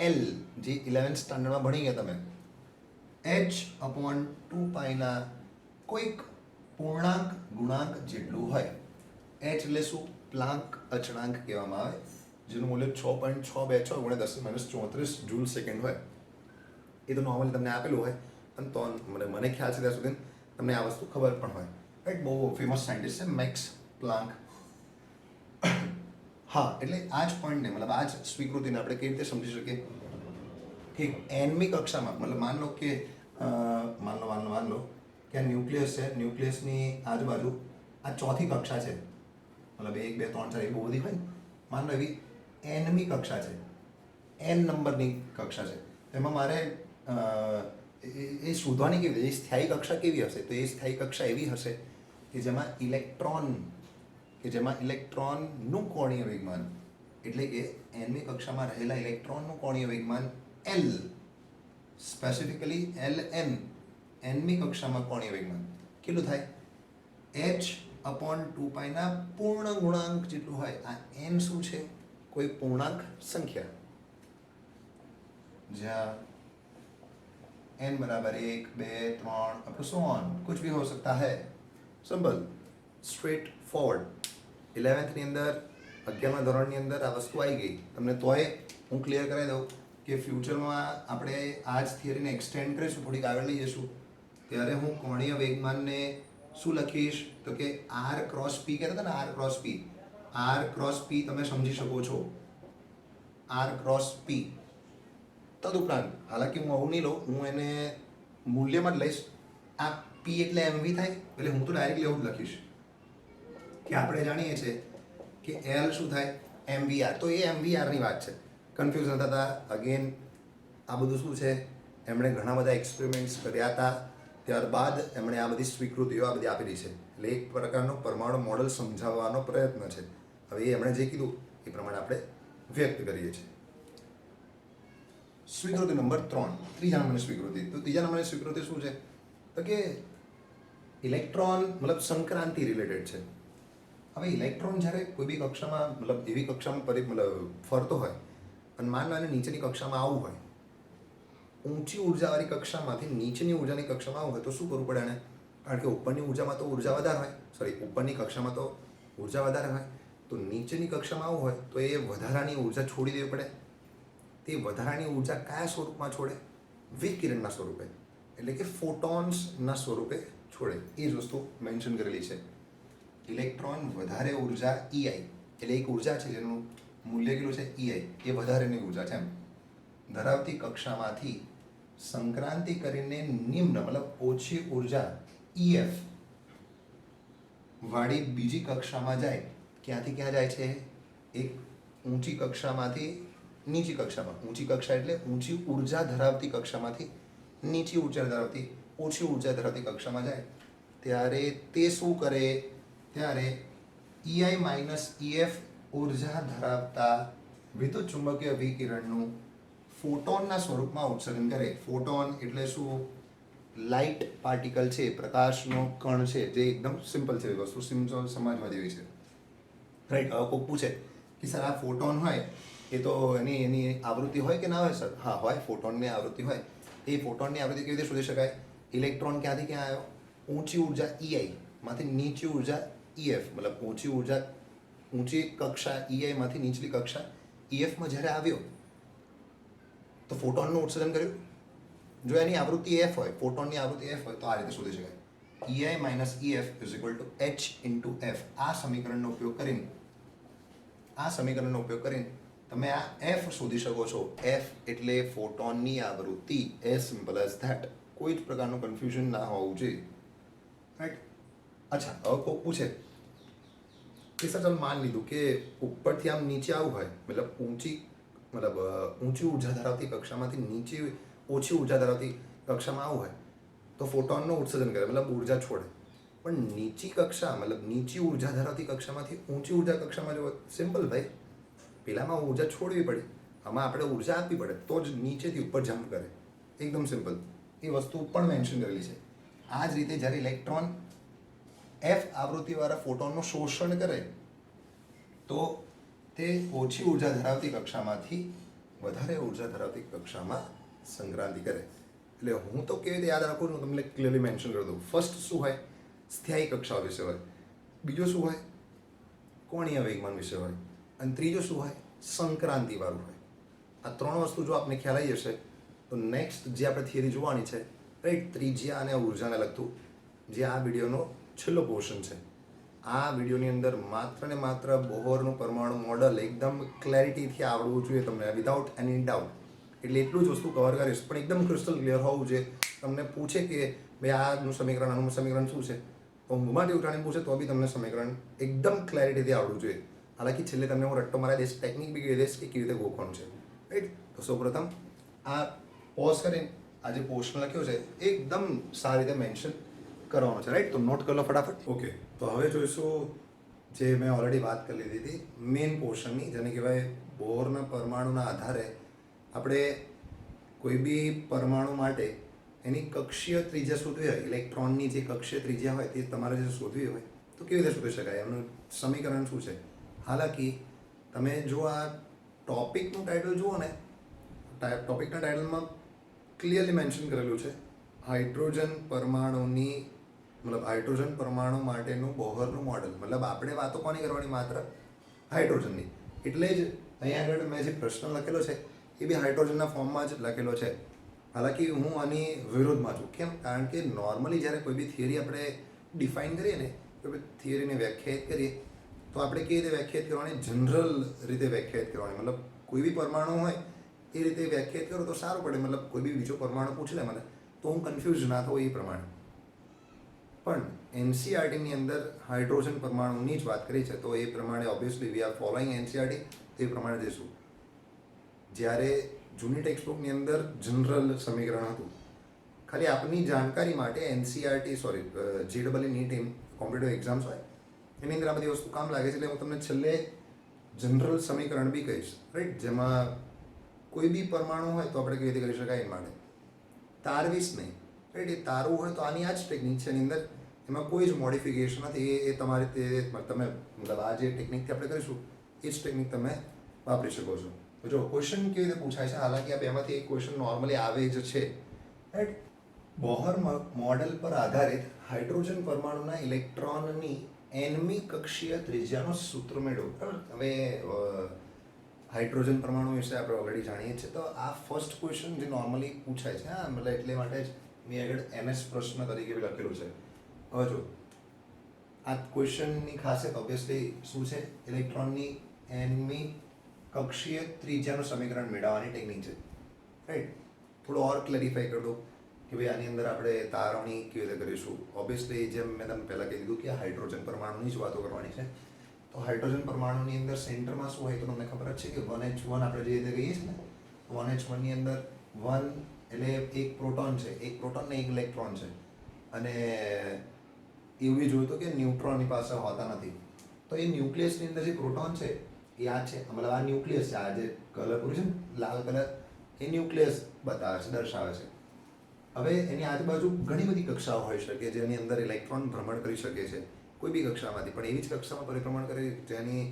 L, જે 11th સ્ટાન્ડર્ડમાં ભણી ગયા તમે. h/2πના કોઈક પૂર્ણાંક ગુણાંક જેટલું હોય. h એટલે શું? પ્લાન્ક અચળાંક કહેવામાં આવે, જેનું મૂલ્ય 6.626 ગુણ્યા 10 - 34 જૂલ સેકન્ડ હોય. એ તો નોર્મલી તમને આપેલું હોય, અને તો મને ખ્યાલ છે ત્યાં સુધી તમને આ વસ્તુ ખબર પણ હોય, રાઈટ. બહુ ફેમસ સાયન્ટિસ્ટ છે મેક્સ પ્લાન્ક. હા, એટલે આ જ પોઈન્ટને મતલબ આ જ સ્વીકૃતિને આપણે કેવી રીતે સમજી શકીએ કે એનમી કક્ષામાં મતલબ માન લો કે કે આ ન્યુક્લિયસ છે, ન્યુક્લિયસની આજુબાજુ આ ચોથી કક્ષા છે, મતલબ 1 2 3 4 એ બહુ બધી હોય ને, માન લો એવી એનમી કક્ષા છે, એન નંબરની કક્ષા છે. એમાં મારે એ શોધવાની કેવી રીતે, એ સ્થાયી કક્ષા કેવી હશે? તો એ સ્થાયી કક્ષા એવી હશે કે જેમાં ઇલેક્ટ્રોનનું કોણીય વેગમાન, એટલે કે એનમી કક્ષામાં રહેલા ઇલેક્ટ્રોનનું કોણીય વેગમાન L, સ્પેસિફિકલી Ln, એનમી કક્ષામાં કોણીય વેગમાન કેટલું થાય? h/2π ના પૂર્ણ ગુણાંક જેટલું હોય. આ n શું છે? કોઈ પૂર્ણાંક સંખ્યા, જ્યાં n बराबर 1 2 3 अप टू सो ऑन कुछ भी हो सकता है. Simple, straight forward. 11th ની અંદર 11મા ધોરણની અંદર આ વસ્તુ આવી ગઈ તમને, તોય હું ક્લિયર કરાવી દઉં કે ફ્યુચરમાં આપણે આ જ થિયરીને એક્સટેન્ડ કરીશું, થોડીક આગળ લઈ જઈશું, ત્યારે હું કોણીય વેગમાનને શું લખીશ તો કે r ક્રોસ p કહેતા હતા ને, r ક્રોસ p તમે સમજી શકો છો, r ક્રોસ p. તદુપરાંત હાલાકી હું આવું નહીં લઉં, હું એને મૂલ્યમાં જ લઈશ. આ p એટલે mv થાય, એટલે હું તો ડાયરેક્ટલી એવું જ લખીશ કે આપણે જાણીએ છીએ કે l શું થાય? mvr. તો એ mvr ની વાત છે, કન્ફ્યુઝન થતા. અગેન આ બધું શું છે, એમણે ઘણા બધા એક્સપેરિમેન્ટ્સ કર્યા હતા, ત્યારબાદ એમણે આ બધી સ્વીકૃતિઓ આ બધી આપેલી છે. એટલે એક પ્રકારનો પરમાણુ મોડલ સમજાવવાનો પ્રયત્ન છે. હવે એમણે જે કીધું એ પ્રમાણે આપણે વ્યક્ત કરીએ છીએ. સ્વીકૃતિ નંબર 3, ત્રીજા નંબરની સ્વીકૃતિ. તો ત્રીજા નંબરની સ્વીકૃતિ શું છે તો કે ઇલેક્ટ્રોન મતલબ સંક્રાંતિ રિલેટેડ છે. હવે ઇલેક્ટ્રોન જ્યારે કોઈ બી કક્ષામાં મતલબ એવી કક્ષામાં ફરતો હોય અને માન લો એને નીચેની કક્ષામાં આવવું હોય, ઊંચી ઉર્જાવાળી કક્ષામાંથી નીચેની ઉર્જાની કક્ષામાં આવવું હોય તો શું કરવું પડે એને? કારણ કે ઉપરની ઉર્જામાં તો ઉર્જા વધારે હોય, ઉપરની કક્ષામાં તો ઉર્જા વધારે હોય, તો નીચેની કક્ષામાં આવવું હોય તો એ વધારાની ઉર્જા છોડી દેવી પડે. તે વધારાની ઉર્જા કયા સ્વરૂપમાં છોડે? વિકિરણના સ્વરૂપે, એટલે કે ફોટોન્સના સ્વરૂપે છોડે. એ જ વસ્તુ મેન્શન કરેલી છે. ઇલેક્ટ્રોન વધારે ઉર્જા EI, એટલે એક ઉર્જા છે જેનું મૂલ્ય કેટલું છે EI, એ વધારેની ઉર્જા છે એમ, ધરાવતી કક્ષામાંથી સંક્રાંતિ કરીને નિમ્ન મતલબ ઓછી ઉર્જા EF વાળી બીજી કક્ષામાં જાય. ક્યાંથી ક્યાં જાય છે? એક ઊંચી કક્ષામાંથી નીચી કક્ષામાં. ઊંચી કક્ષા એટલે ઊંચી ઉર્જા ધરાવતી કક્ષામાંથી નીચી ઉર્જા ધરાવતી ઓછી ઉર્જા ધરાવતી કક્ષામાં જાય. ત્યારે તે શું કરે? ત્યારે EI - EF ઉર્જા ધરાવતા વિદ્યુત ચુંબકીય વિકિરણનું ફોટોનના સ્વરૂપમાં ઉત્સર્જન કરે. ફોટોન એટલે શું? લાઇટ પાર્ટિકલ છે, પ્રકાશનો કણ છે, જે એકદમ સિમ્પલ છે વસ્તુ, સિમ્પલ સમજવા જેવી છે, રાઈટ. હવે કોઈ પૂછે કે સર આ ફોટોન હોય એ તો એની આવૃત્તિ હોય કે ના હોય સર? હા હોય, ફોટોનની આવૃત્તિ હોય. એ ફોટોનની આવૃત્તિ કેવી રીતે શોધી શકાય? ઇલેક્ટ્રોન ક્યાંથી ક્યાં આવ્યો? ઊંચી ઉર્જા EI માંથી નીચી ઉર્જા EF, મતલબ ઊંચી કક્ષા EI માંથી નીચલી કક્ષા EFમાં જ્યારે આવ્યો તો ફોટોનનું ઉત્સર્જન કર્યું. જો એની આવૃત્તિ F હોય, ફોટોનની આવૃત્તિ F હોય, તો આ રીતે શોધી શકાય. EI - EF = h × F. આ સમીકરણનો ઉપયોગ કરીને તમે આ F શોધી શકો છો. F એટલે ફોટોનની આવૃત્તિ, as simple as that. કોઈ જ પ્રકારનું કન્ફ્યુઝન ના હોવું જોઈએ, રાઈટ. અચ્છા, હવે કોઈ પૂછે કે સર ચાલો માન લીધું કે ઉપરથી આમ નીચે આવવું હોય, મતલબ ઊંચી ઉર્જા ધરાવતી કક્ષામાંથી ઓછી ઉર્જા ધરાવતી કક્ષામાં આવવું હોય તો ફોટોનનું ઉત્સર્જન કરે, મતલબ ઉર્જા છોડે. પણ નીચી કક્ષા મતલબ નીચી ઉર્જા ધરાવતી કક્ષામાંથી ઊંચી ઉર્જા કક્ષામાં જવો, સિમ્પલ ભાઈ. પેલામાં ઉર્જા છોડવી પડે, આમાં આપણે ઉર્જા આપવી પડે તો જ નીચેથી ઉપર જમ્પ કરે. એકદમ સિમ્પલ. એ વસ્તુ પણ મેન્શન કરેલી છે. આ જ રીતે જ્યારે ઇલેક્ટ્રોન F આવૃત્તિવાળા ફોટોનનું શોષણ કરે તો તે ઓછી ઉર્જા ધરાવતી કક્ષામાંથી વધારે ઉર્જા ધરાવતી કક્ષામાં સંક્રાંતિ કરે. એટલે હું તો કેવી રીતે યાદ રાખું છું, તમને ક્લિયરલી મેન્શન કરી દઉં. ફર્સ્ટ શું હોય? સ્થાયી કક્ષાઓ વિશે હોય. બીજો શું હોય? કોણીય વેગમાન વિશે હોય, અને ત્રીજો શું હોય, સંક્રાંતિવાળું હોય. આ ત્રણ વસ્તુ જો આપને ખ્યાલ આવી જશે તો નેક્સ્ટ જે આપણે થિયરી જોવાની છે, રાઈટ, ત્રિજ્યા અને ઉર્જાને લગતું, જે આ વિડીયોનો છેલ્લો પોર્શન છે. આ વિડીયોની અંદર માત્ર ને માત્ર બોહરનું પરમાણુ મોડલ એકદમ ક્લેરિટીથી આવડવું જોઈએ તમને, વિધાઉટ એની ડાઉટ. એટલે એટલું જ વસ્તુ કવર કરીશ, પણ એકદમ ક્રિસ્ટલ ક્લિયર હોવું જોઈએ. તમને પૂછે કે ભાઈ આનું સમીકરણ, આનું સમીકરણ શું છે, તો ઊંઘમાંથી ઉઠાડીને પૂછે તો બી તમને સમીકરણ એકદમ ક્લેરિટીથી આવડવું જોઈએ. હાલાકી છેલ્લે તમને હું રટ્ટો મારા દઈશ, ટેકનિક બી કહી દઈશ કે કેવી રીતે ગોખવાનું છે, રાઈટ. તો સૌપ્રથમ આ પોઝ કરીને આ જે પોર્શન લખ્યો છે એકદમ સારી રીતે મેન્શન કરવાનો છે, રાઈટ. તો નોટ કરી લો ફટાફટ. ઓકે, તો હવે જોઈશું જે મેં ઓલરેડી વાત કરી લીધી હતી મેઇન પોર્શનની, જેને કહેવાય બોરના પરમાણુના આધારે આપણે કોઈ બી પરમાણુ માટે એની કક્ષીય ત્રિજ્યા શોધવી હોય, ઇલેક્ટ્રોનની જે કક્ષીય ત્રિજ્યા હોય તે તમારે જે શોધવી હોય તો કેવી રીતે શોધી શકાય, એમનું સમીકરણ શું છે. હાલાકી તમે જો આ ટોપિકનું ટાઇટલ જુઓ ને, ટોપિકના ટાઇટલમાં ક્લિયરલી મેન્શન કરેલું છે હાઇડ્રોજન પરમાણુની, મતલબ હાઇડ્રોજન પરમાણુ માટેનું બોહરનું મોડલ. મતલબ આપણે વાતો કોની કરવાની, માત્ર હાઇડ્રોજનની. એટલે જ અહીંયા આગળ મેં જે પ્રશ્ન લખેલો છે એ બી હાઇડ્રોજનના ફોર્મમાં જ લખેલો છે. હાલાકી હું આની વિરોધમાં છું. કેમ? કારણ કે નોર્મલી જ્યારે કોઈ બી થિયરી આપણે ડિફાઇન કરીએ ને, કોઈ બી થિયરીને વ્યાખ્યાયિત કરીએ તો આપણે કેવી રીતે વ્યાખ્યાયિત કરવાની, જનરલ રીતે વ્યાખ્યાયિત કરવાની. મતલબ કોઈ બી પરમાણુ હોય એ રીતે વ્યાખ્યાયિત કરો તો સારું પડે. મતલબ કોઈ બી બીજો પરમાણુ પૂછી લે મને તો હું કન્ફ્યુઝ ના થઉં એ પ્રમાણે. પણ એનસીઆરટીની અંદર હાઇડ્રોજન પરમાણુની જ વાત કરી છે તો એ પ્રમાણે obviously we are following NCERT, તે પ્રમાણે જઈશું. જ્યારે જૂની ટેક્સ્ટબુકની અંદર જનરલ સમીકરણ હતું. ખાલી આપની જાણકારી માટે NCERT, sorry, JEE NEET competitive exams હોય એની અંદર આ બધી વસ્તુ કામ લાગે છે. એટલે હું તમને છેલ્લે જનરલ સમીકરણ બી કહીશ, રાઈટ, જેમાં કોઈ બી પરમાણુ હોય તો આપણે કેવી રીતે કરી શકાય એ માટે તારવીશ નહીં, રાઈટ. એ તારવું હોય તો આની આ જ ટેકનિક છે, એની અંદર એમાં કોઈ જ મોડિફિકેશન નથી. એ તમારે તમે મતલબ આ જે ટેકનિકથી આપણે કરીશું એ જ ટેકનિક તમે વાપરી શકો છો. તો જો ક્વેશ્ચન કેવી રીતે પૂછાય છે, હાલાકી આ બેમાંથી એક ક્વેશ્ચન નોર્મલી આવે જ છે, રાઈટ. બોહર મોડેલ પર આધારિત હાઇડ્રોજન પરમાણુના ઇલેક્ટ્રોનની nમી કક્ષીય ત્રિજ્યાનો સૂત્ર મેળવો. બરાબર. હવે હાઇડ્રોજન પરમાણુ વિશે આપણે ઓલરેડી જાણીએ છીએ. તો આ ફર્સ્ટ ક્વેશ્ચન જે નોર્મલી પૂછાય છે, હા, મતલબ એટલે માટે જ મેં આગળ NS પ્રશ્ન તરીકે બી લખેલું છે. હવે જો આ ક્વેશ્ચનની ખાસિયત ઓબ્વિયસલી શું છે, ઇલેક્ટ્રોનની nમી કક્ષીય ત્રિજ્યાનું સમીકરણ મેળવવાની ટેકનિક છે, રાઈટ. થોડું ઓર ક્લેરિફાઈ કરી દો કે ભાઈ આની અંદર આપણે તારવણી કેવી રીતે કરીશું. ઓબ્વિયસલી જેમ મેં તમને પહેલાં કહી દીધું કે હાઇડ્રોજન પરમાણુની જ વાતો કરવાની છે. તો હાઇડ્રોજન પરમાણુની અંદર સેન્ટરમાં શું હોય તો તમને ખબર જ છે કે 1H1 આપણે જે રીતે કહીએ છીએ ને, 1H1ની અંદર 1 એટલે એક પ્રોટોન છે, એક પ્રોટોન ને એક ઇલેક્ટ્રોન છે. અને એવું બી જોયું તો કે ન્યુટ્રોનની પાસે હોતા નથી. તો એ ન્યુક્લિયસની અંદર જે પ્રોટોન છે એ આ છે, મતલબ આ ન્યુક્લિયસ છે. આ જે કલર પૂરું છે ને લાલ કલર, એ ન્યુક્લિયસ બતાવે છે, દર્શાવે છે. હવે એની આજુબાજુ ઘણી બધી કક્ષાઓ હોઈ શકે જેની અંદર ઇલેક્ટ્રોન ભ્રમણ કરી શકે છે કોઈ બી કક્ષામાંથી, પણ એવી જ કક્ષામાં પરિભ્રમણ કરે જેની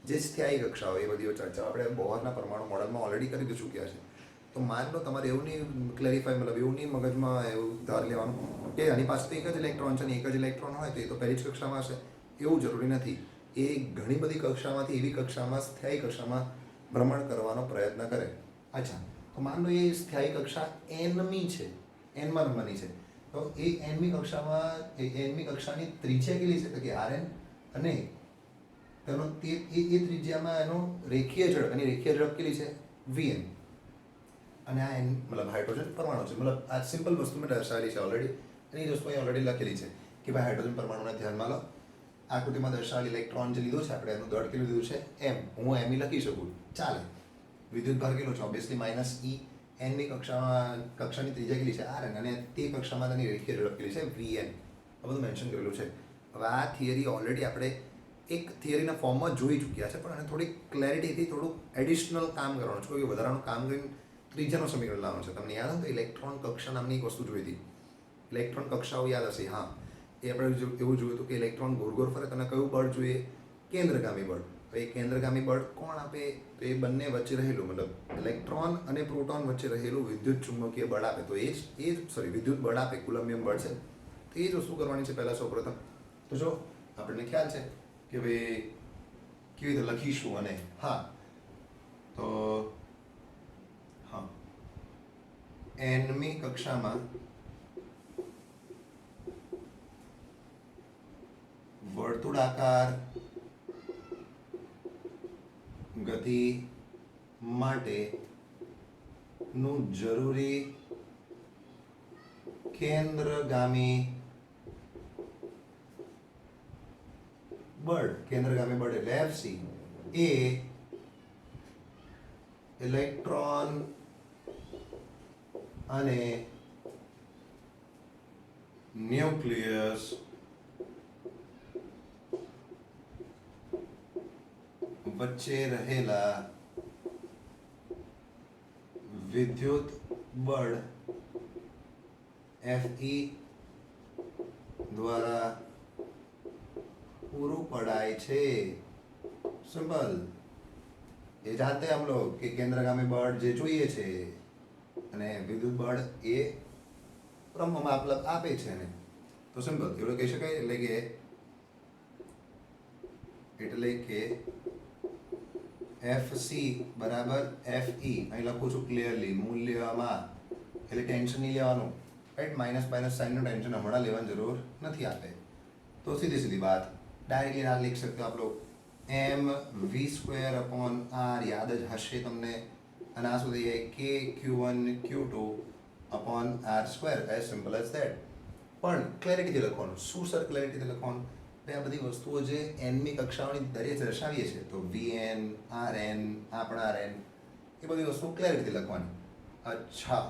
જે સ્થાયી કક્ષાઓ, એ બધી ચર્ચા આપણે બોહરના પરમાણુ મોડલમાં ઓલરેડી કરી ચૂક્યા છે. તો માન લો તમારે એવું નહીં ક્લેરિફાય, મતલબ એવું નહીં મગજમાં એવું ધાર લેવાનું કે આની પાસે તો એક જ ઇલેક્ટ્રોન છે ને એક જ ઇલેક્ટ્રોન હોય તો એ તો પહેલી જ કક્ષામાં હશે, એવું જરૂરી નથી. એ ઘણી બધી કક્ષામાંથી એવી કક્ષામાં, સ્થાયી કક્ષામાં ભ્રમણ કરવાનો પ્રયત્ન કરે. અચ્છા, તો માન લો એ સ્થાયી કક્ષા nમી છે, nમાં નંબરની છે. તો એ nમી કક્ષામાં, nમી કક્ષાની ત્રિજ્યા કેટલી છે તો કે Rn, અને તેનો એ ત્રિજ્યામાં એનો રેખીય ઝડપ, એની રેખીય ઝડપ કેટલી છે Vn. અને આ મતલબ હાઇડ્રોજન પરમાણુ છે. મતલબ આ સિમ્પલ વસ્તુ મેં દર્શાવેલી છે ઓલરેડી, એની વસ્તુ અહીં ઓલરેડી લખેલી છે કે ભાઈ હાઇડ્રોજન પરમાણુને ધ્યાનમાં લો. આકૃતિમાં દર્શાવેલ ઇલેક્ટ્રોન જે લીધું છે આપણે, એનું દળ કેટલું લીધું છે m. હું m લખી શકું, ચાલે. વિદ્યુત ભાર કેટલો છે ઓબ્વિયસલી -E. nમી કક્ષાની ત્રિજ્યા કેટલી છે Rn, અને તે કક્ષામાં તેની રેખીય ઝડપ કેટલી છે Vn. આ બધું મેન્શન કરેલું છે. હવે આ થિયરી ઓલરેડી આપણે એક થિયરીના ફોર્મમાં જોઈ ચૂક્યા છે, પણ એને થોડી ક્લેરિટીથી થોડુંક એડિશનલ કામ કરવાનું છે, કોઈ વધારાનું કામ કરીને ત્રીજાનું સમીકરણ લાવવાનું છે. તમને યાદ હોય તો ઇલેક્ટ્રોન કક્ષા નામની એક વસ્તુ જોઈ હતી. ઇલેક્ટ્રોન કક્ષાઓ યાદ હશે, હા. એ આપણે એવું જોયું હતું કે ઇલેક્ટ્રોન ગોળ ફરે તને કયું બળ જોઈએ, કેન્દ્રગામી બળ. તો એ કેન્દ્રગામી બળ કોણ આપે તો એ બંને વચ્ચે રહેલું, મતલબ ઇલેક્ટ્રોન અને પ્રોટોન વચ્ચે રહેલું વિદ્યુત ચુંબકીય બળ આપે. તો વિદ્યુત બળ આપે, કુલમ્બિયમ બળ છે. તો એ જ વસ્તુ કરવાની છે પહેલાં સૌપ્રથમ. તો જો આપણને ખ્યાલ છે કે ભાઈ કેવી રીતે લખીશું અને હા તો હા nમી કક્ષામાં વર્તુળાકાર ગતિ માટે નું જરૂરી કેન્દ્રગામી બળ એટલે FC એ ઇલેક્ટ્રોન અને ન્યુક્લિયસ વચ્ચે રહેલા વિદ્યુત બળ FE દ્વારા પૂરું પડાય છે સિंपल ये जानते हैं हम लोग कि केंद्रगामी बળ જે જોઈએ છે અને વિદ્યુત બળ એ ક્રમમાં આપે છે ને તો સિમ્પલ એવું કહી શકાય એટલે કે FC બરાબર FE અહીં લખું છું ક્લિયરલી મૂલ્યમાં એટલે ટેન્શન નહીં લેવાનું રાઈટ માઇનસ સાઇનનું ટેન્શન હમણાં લેવાની જરૂર નથી આપે તો सीधी बात डायरेक्टली आप लिख सकते हो आप लोग mv²/r યાદ જ હશે તમને અને આ શું થઈ જાય KQ1 Q2/r² as simple as that પણ ક્લેરિટીથી લખવાનું શું સર ક્લેરિટીથી લખવાનું આ બધી વસ્તુઓ જે nમી કક્ષાઓની દરેક દર્શાવીએ છીએ તો Vn Rn આપણા Rn એ બધી વસ્તુઓ ક્લેરિટીથી લખવાની અચ્છા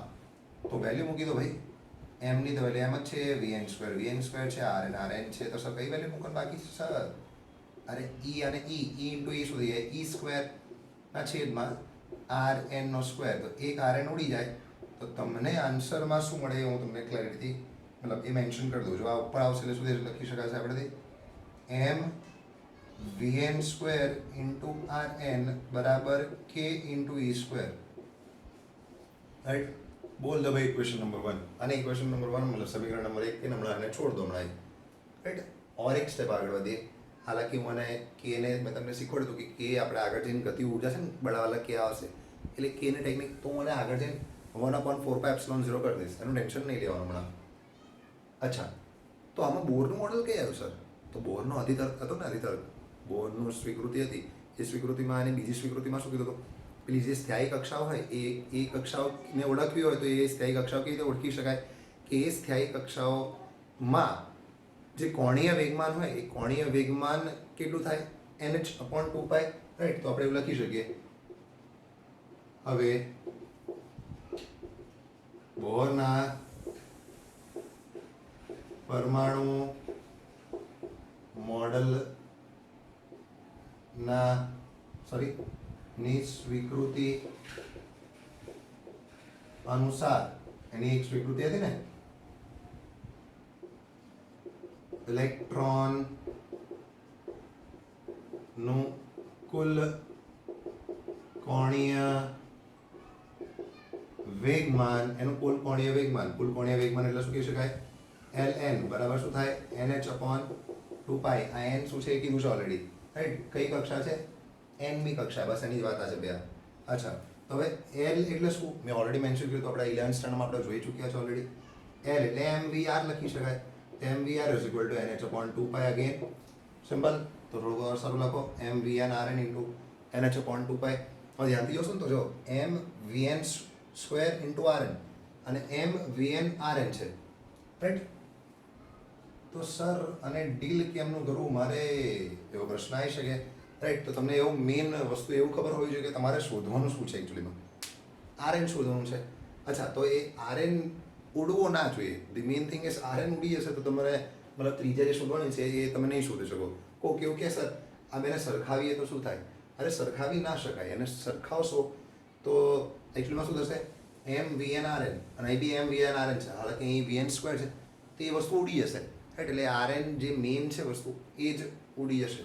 તો વેલ્યુ મૂકી દો ભાઈ m ની તો વેલ્યુ એમ જ છે Vn² છે Rn છે તો સર કઈ વેલ્યુ મૂકવાનું બાકી છે સર અરે E અને E ઇન્ટુ E શું થઈ જાય E² ના છેદમાં Rn નો સ્ક્વેર તો એક Rn ઉડી જાય તો તમને આન્સરમાં શું મળે હું તમને ક્લેરિટીથી મતલબ એ મેન્શન કરી દઉં જો આ ઉપર આવશે એટલે સુધી લખી શકાય છે આપણેથી m Vn² ઇન્ટુ Rn બરાબર K ઇન્ટુ E². રાઈટ बोल दो भाई इक्वेशन नंबर 1 અને इक्वेशन नंबर 1 मतलब समीकरण नंबर 1 के नंबर आने छोड़ दो हमारा राइट और एक स्टेप आगे बढ़िए हालांकि मैंने के ने मैं તમને શીખવાડ્યું હતું કે કે આપણે આગળ જઈને ગતિ ઊર્જા છે ને બળાવાલા કે આવશે એટલે કે ની ટેકનિક તો મને આગળ જઈને 1/4πε0 કરી દઈશ એનું ટેન્શન નહીં લેવાનું હમણાં અચ્છા તો આમાં બોરનું મોડલ કઈ આવ્યું સર તો બોરનો અધિતર્ક હતો ને અધિતર્ક બોરનું સ્વીકૃતિ હતી એ સ્વીકૃતિમાં અને બીજી સ્વીકૃતિમાં શું કીધું હતું પેલી જે સ્થાયી કક્ષાઓ હોય એ કક્ષાઓને ઓળખવી હોય તો એ સ્થાયી કક્ષાઓ કેવી રીતે ઓળખી શકાય કે એ સ્થાયી કક્ષાઓમાં જે કોણીય વેગમાન હોય એ કોણીય વેગમાન કેટલું થાય nh/2π રાઈટ તો આપણે એવું લખી શકીએ હવે બોરના પરમાણુ મોડલના ની સ્વીકૃતિ અનુસાર એની એક સ્વીકૃતિ હતી ને ઇલેક્ટ્રોન નું કુલ કોણીય વેગમાન એનું કુલ કોણીય વેગમાન એટલે શું કહી શકાય ln બરાબર શું થાય nh/2π આ n શું છે એ કીધું છે ઓલરેડી રાઈટ કઈ કક્ષા છે nમી કક્ષા બસ એની જ વાત છે બે અચ્છા તો હવે l એટલે શું મેં ઓલરેડી મેન્શન કર્યું તો આપણે 11th સ્ટાન્ડર્ડમાં આપણે જોઈ ચૂક્યા છે ઓલરેડી l એટલે mvr લખી શકાય mvr nh/2π અગેન સિમ્પલ તો થોડું સારું લખો mvnrn * nh/2π હવે ધ્યાનથી જોશો ને તો જો mvn² * rn અને mvnrn છે રાઈટ તો સર અને ડીલ કેમનું કરવું મારે એવો પ્રશ્ન આવી શકે રાઈટ તો તમને એવું મેઇન વસ્તુ એવું ખબર હોવી જોઈએ કે તમારે શોધવાનું શું છે એકચ્યુઅલીમાં આરએન શોધવાનું છે અચ્છા તો એ આરએન ઉડવો ના જોઈએ the main thing is RN ઉડી જશે તો તમારે મતલબ ત્રીજા જે શોધવાની છે એ તમે નહીં શોધી શકો કોક એવું કે સર આ બેને સરખાવીએ તો શું થાય અરે સરખાવી ના શકાય એને સરખાવશો તો એકચ્યુઅલીમાં શું થશે mvnrn અને અહીં બી mvnrn છે હાલાકી અહીં vn² છે તો એ વસ્તુ ઉડી જશે રાઈટ એટલે આરએન જે મેઇન છે વસ્તુ એ જ ઉડી જશે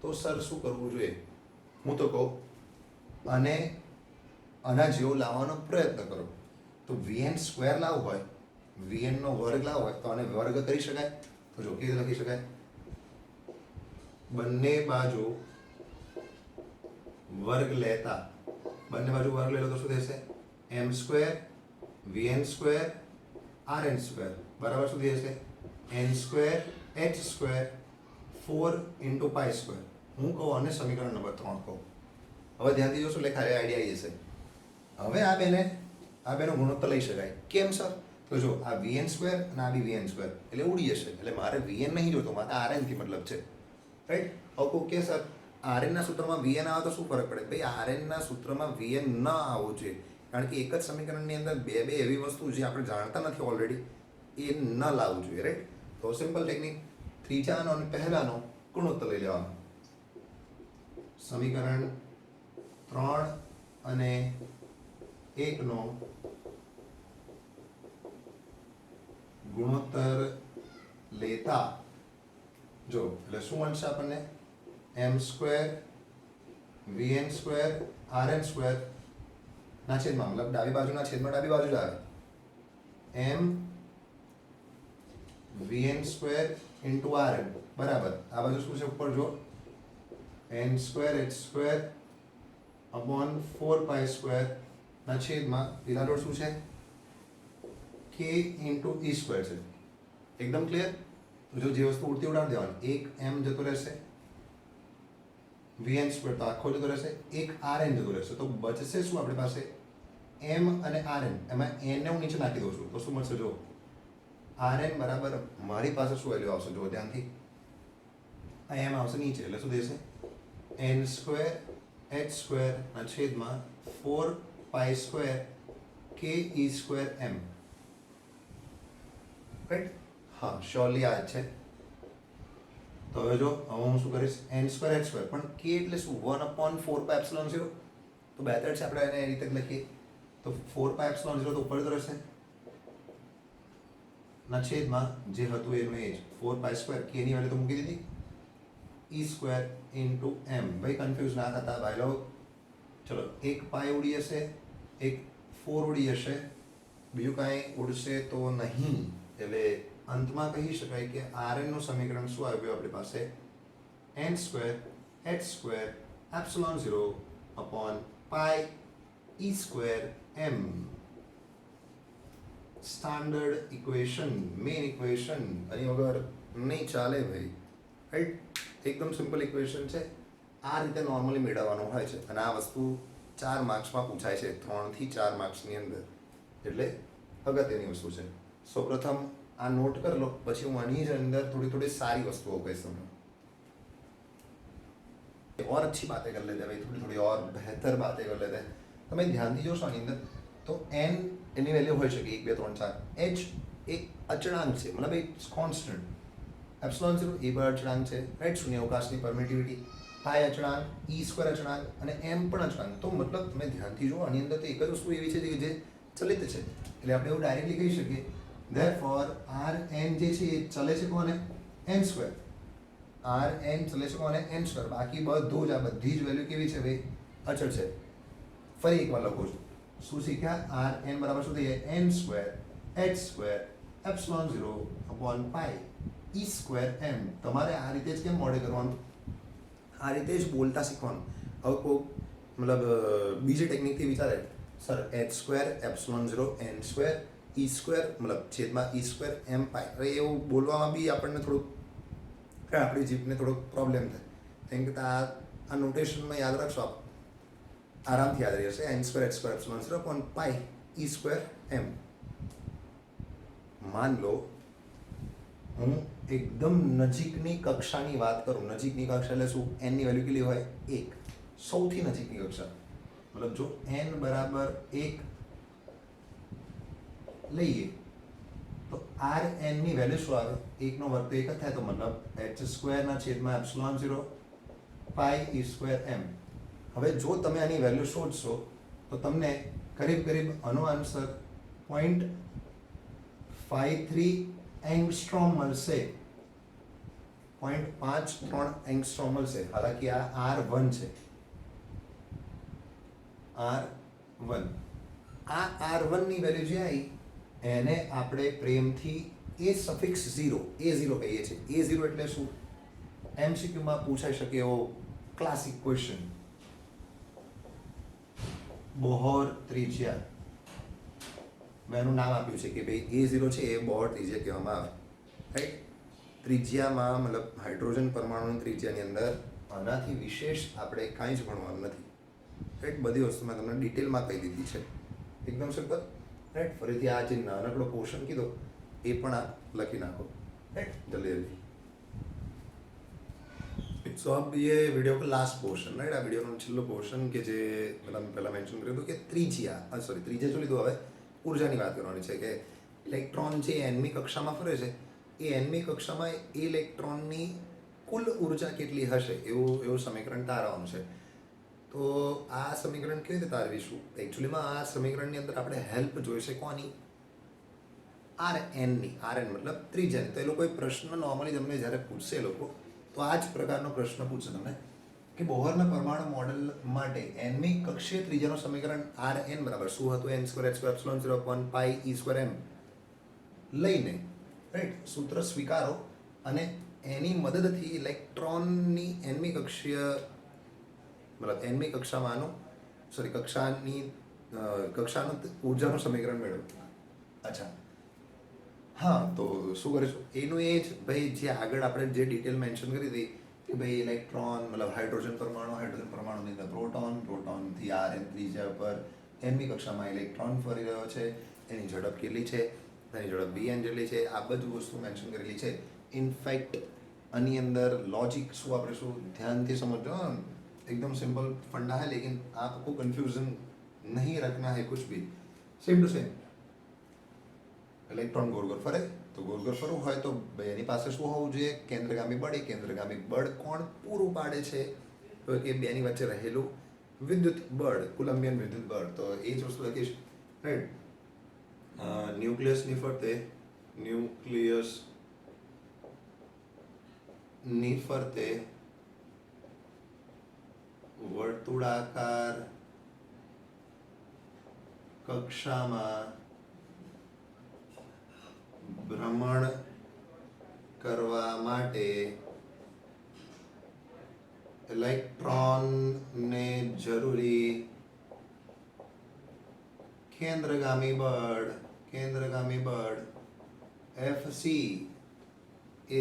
તો સર શું કરવું જોઈએ હું તો કહું અને આના જેવો લાવવાનો પ્રયત્ન કરો તો vn² લાવવું હોય vnનો વર્ગ લાવવો હોય તો આને વર્ગ કરી શકાય તો જો કેવી લખી શકાય બંને બાજુ વર્ગ લેતા બંને બાજુ વર્ગ લે લો તો શું થશે M square V N square R N square બરાબર શું થશે N square H square 4 into pi square. હું કહું અને સમીકરણ નંબર 3 કહું. હવે ધ્યાનથી જોશો એટલે ખાલી આઈડિયા આવી જશે. હવે આ બેનો ગુણોત્તર લઈ શકાય. કેમ સર? તો જો આ વીએન સ્ક્વેર અને આ બી વીએન સ્ક્વેર એટલે ઉડી જશે. એટલે મારે વીએન નહીં જોતો, મારે આરએન થી મતલબ છે. રાઈટ? હવે કે સર આરએન ના સૂત્રમાં વીએન આવે તો શું ફરક પડે? ભાઈ આરએન ના સૂત્રમાં વીએન ન આવવું જોઈએ, કારણ કે એક જ સમીકરણની અંદર બે એવી વસ્તુ જે આપણે જાણતા નથી ઓલરેડી એ ન લાવવું જોઈએ. રાઈટ? તો સિમ્પલ ટેકનિક, ત્રીજાનો અને પહેલાનો ગુણોત્તર લઈ લેવાનો. સમીકરણ 3 અને 1 નો ગુણોત્તર લેતા જો એટલે શું મળશે આપણને M square V N square R N square ના છેદમાં મતલબ ડાબી બાજુના છેદમાં ડાબી બાજુ જ આવે એમ વીએન સ્ક્વેર ઇન્ટુ આરએન બરાબર આ બાજુ શું છે ઉપર જો N square H square upon 4 pi square ના છેદમાં પેલા જોડ શું છે કે ઇન્ટુ ઈ સ્ક્વેર છે. એકદમ ક્લિયર? જો જે વસ્તુ ઉડતી ઉડાડી દેવાની, એક એમ જતો રહેશે વીએન સ્ક્વેર તો આખો જતો રહેશે, એક આરએન જતો રહેશે, તો બચશે શું આપણી પાસે એમ અને આરએન. એમાં એન ને હું નીચે નાખી દઉં છું તો શું મળશે જો આરએન બરાબર મારી પાસે શું વેલ્યુ આવશે જો ધ્યાનથી આ એમ આવશે નીચે એટલે શું થશે એન સ્ક્વેર એચ સ્ક્વેર ના છેદમાં 4 પાઈ સ્ક્વેર કે ઈ સ્ક્વેર એમ. રાઈટ? હા શ્યોરલી આ જ છે. તો હવે જો હવે હું શું કરીશ એન સ્ક્વેર એચ સ્ક્વેર પણ કે એટલે શું 1/4 પાઈ એપ્સિલોન 0 તો બેટર છે આપણે એને એ રીતે લખીએ તો 4 પાઈ એપ્સિલોન 0 તો ઉપર તો રહેશે ના છેદમાં જે હતું એનું એ જ 4 પાઈ સ્ક્વેર કે ની વેલ્યુ તો મૂકી દીધી ઈ સ્ક્વેર ઇન્ટુ એમ. ભાઈ કન્ફ્યુઝ ના થતા ભાઈ લો. ચલો એક પાઈ ઉડી જશે, એક 4 ઉડી જશે, બીજું કાંઈ ઉડશે તો નહીં. એટલે અંતમાં કહી શકાય કે આરએન નું સમીકરણ શું આવ્યું આપણી પાસે N square H square epsilon 0 upon pi E square M. Standard equation, main equation, આની વગર નહીં ચાલે ભાઈ. રાઈટ? એકદમ સિમ્પલ ઇક્વેશન છે. આ રીતે નોર્મલી મેળવવાનું હોય છે અને આ વસ્તુ 4 માર્ક્સમાં પૂછાય છે, 3 થી 4 માર્ક્સની અંદર. એટલે અગત્યની વસ્તુ છે. સૌપ્રથમ આ નોટ કરી લો, પછી હું આની જ અંદર થોડી સારી વસ્તુઓ કહીશ તમને. और अच्छी बातें कर लेते हैं भाई, थोड़ी और बेहतर बातें कर लेते हैं. તમે ધ્યાનથી જોશો આની અંદર તો n એની વેલ્યુ હોઈ શકે 1 2 3 4. h એક અચળાંક છે, મતલબ એક કોન્સ્ટન્ટ. એપ્સિલોન 0 એ પણ અચળાંક છે. રાઈટ? શૂન્યાવકાશની પરમિટિવિટી. પાઈ અચળાંક, ઈ સ્ક્વેર અચળાંક અને એમ પણ અચળાંક. તો મતલબ તમે ધ્યાનથી જુઓ આની અંદર તો એક જ વસ્તુ એવી છે કે જે ચલિત છે. એટલે આપણે એવું ડાયરેક્ટલી કહી શકીએ therefore rn જે છે એ ચલે છે કોને n સ્ક્વેર. rn ચલે છે કોને n સ્ક્વેર. બાકી બધું જ આ બધી જ વેલ્યુ કેવી છે ભાઈ અચળ છે. ફરી એકવાર લખું છું. શું શીખ્યા? rn બરાબર શું થઈ જાય n square h square epsilon 0 upon pi E square M. તમારે આ રીતે જ કેમ મોડે કરવાનું? આ રીતે જ બોલતા શીખવાનું. હવે કોઈ મતલબ બીજી ટેકનિકથી વિચારે sir H square epsilon 0 N square E square મતલબ છેદમાં ઈ સ્ક્વેર એમ પાઈ. હવે એવું બોલવામાં બી આપણને થોડુંક આપણી જીભને થોડોક પ્રોબ્લેમ થાય. કેમ કે આ નોટેશનમાં યાદ રાખશો આપ આરામથી યાદ રહેશે N square H square epsilon 0 upon pi E square M. માન લો હું એકદમ નજીકની કક્ષાની વાત કરું. નજીકની કક્ષા એટલે શું? n ની વેલ્યુ કેટલી હોય 1. સૌથી નજીકની કક્ષા મતલબ જો n બરાબર 1 લઈએ તો rn ની વેલ્યુ શું આવે 1 નો વર્ગ તો 1 જ થાય. તો મતલબ h સ્ક્વેર ના છેદમાં એપ્સિલોન 0 પાઈ ઈ સ્ક્વેર એમ. હવે જો તમે આની વેલ્યુ શોધશો તો તમને કરીબ આનો આન્સર 0.53 એંગસ્ટ્રોમ મળશે. 0.53 એંગસ્ટ્રોમ મળશે. હાલાકી આ R1 છે. R1 આ R1 ની વેલ્યુ જે આવી એને આપણે પ્રેમથી a સફિક્સ 0 a0 કહીએ છીએ. a0 એટલે શું? MCQ માં પૂછાઈ શકે એવો ક્લાસિક ક્વેશ્ચન. બોહર ત્રિજ્યા મેં એનું નામ આપ્યું છે કે ભાઈ A0 છે એ બોહર ત્રિજ્યા કહેવામાં આવે, રાઈટ. ત્રિજ્યામાં મતલબ હાઇડ્રોજન પરમાણુની ત્રિજ્યાની અંદર આનાથી વિશેષ આપણે કાંઈ જ ભણવાનું નથી, રાઈટ. બધી વસ્તુમાં તમને ડિટેલમાં કહી દીધી છે, એકદમ સિમ્પલ, રાઈટ. ફરીથી આ જે નાનકડો પોર્શન કીધો એ પણ આ લખી નાખો, राइट. जल्दी जल्दी. सो अब ये वीडियो का लास्ट पोर्शन, राइट. આ વિડીયોનો છેલ્લો પોર્શન કે જે મેં પહેલાં મેન્શન કર્યું હતું કે ત્રિજ્યા જો લીધું, હવે ઉર્જાની વાત કરવાની છે કે ઇલેક્ટ્રોન જે એનમી કક્ષામાં ફરે છે એ એનમી કક્ષામાં ઇલેક્ટ્રોનની કુલ ઉર્જા કેટલી હશે એવું સમીકરણ તારવાનું છે. તો આ સમીકરણ કેવી રીતે તારવીશું? એકચ્યુઅલીમાં આ સમીકરણની અંદર આપણે હેલ્પ જોઈશે કોની? RNની. RN મતલબ ત્રિજ્યાની. તો એ લોકોએ પ્રશ્ન નોર્મલી તમને જ્યારે પૂછશે એ લોકો તો આ જ પ્રકારનો પ્રશ્ન પૂછશે તમને કે બોહરના પરમાણુ મોડેલ માટે એનમી કક્ષીય ત્રિજ્યાનું સમીકરણ RN બરાબર શું હતું? n²h²0 લઈને, રાઈટ, સૂત્ર સ્વીકારો અને એની મદદથી ઇલેક્ટ્રોનની એનમી કક્ષીય મતલબ એનમી કક્ષામાંનું કક્ષાનું ઉર્જાનું સમીકરણ મેળવો. અચ્છા, હા, તો શું કરીશું? એનું એ જ ભાઈ જે આગળ આપણે જે ડિટેલ મેન્શન કરી હતી કે ભાઈ ઇલેક્ટ્રોન મતલબ હાઇડ્રોજન પરમાણુની અંદર પ્રોટોનથી RN ત્રિજ્યા પર એનમી કક્ષામાં ઇલેક્ટ્રોન ફરી રહ્યો છે, એની ઝડપ કેટલી છે, એની ઝડપ Vn જેટલી છે, આ બધું વસ્તુ મેન્શન કરેલી છે. ઇનફેક્ટ આની અંદર લોજિક શું આપણે શું ધ્યાનથી સમજો, एकदम सिंपल फंडा है, लेकिन आपको कंफ्यूजन नहीं रखना है कुछ भी. Same to same. ઇલેક્ટ્રોન ગોળ ગોળ ફરે તો ગોળ ગોળ ફરવું હોય તો એની પાસે શું હોવું જોઈએ? કેન્દ્રગામી બળ. કેન્દ્રગામી બળ કોણ પૂરું પાડે છે? તો કે બેની વચ્ચે રહેલું વિદ્યુત બળ, કુલંબિયન વિદ્યુત બળ. તો એ જ વસ્તુ લખીશ, રાઈટ. ન્યુક્લિયસની ફરતે વર્તુળાકાર કક્ષામાં ભ્રમણ કરવા માટે ઇલેક્ટ્રોનને જરૂરી કેન્દ્રગામી બળ Fc એ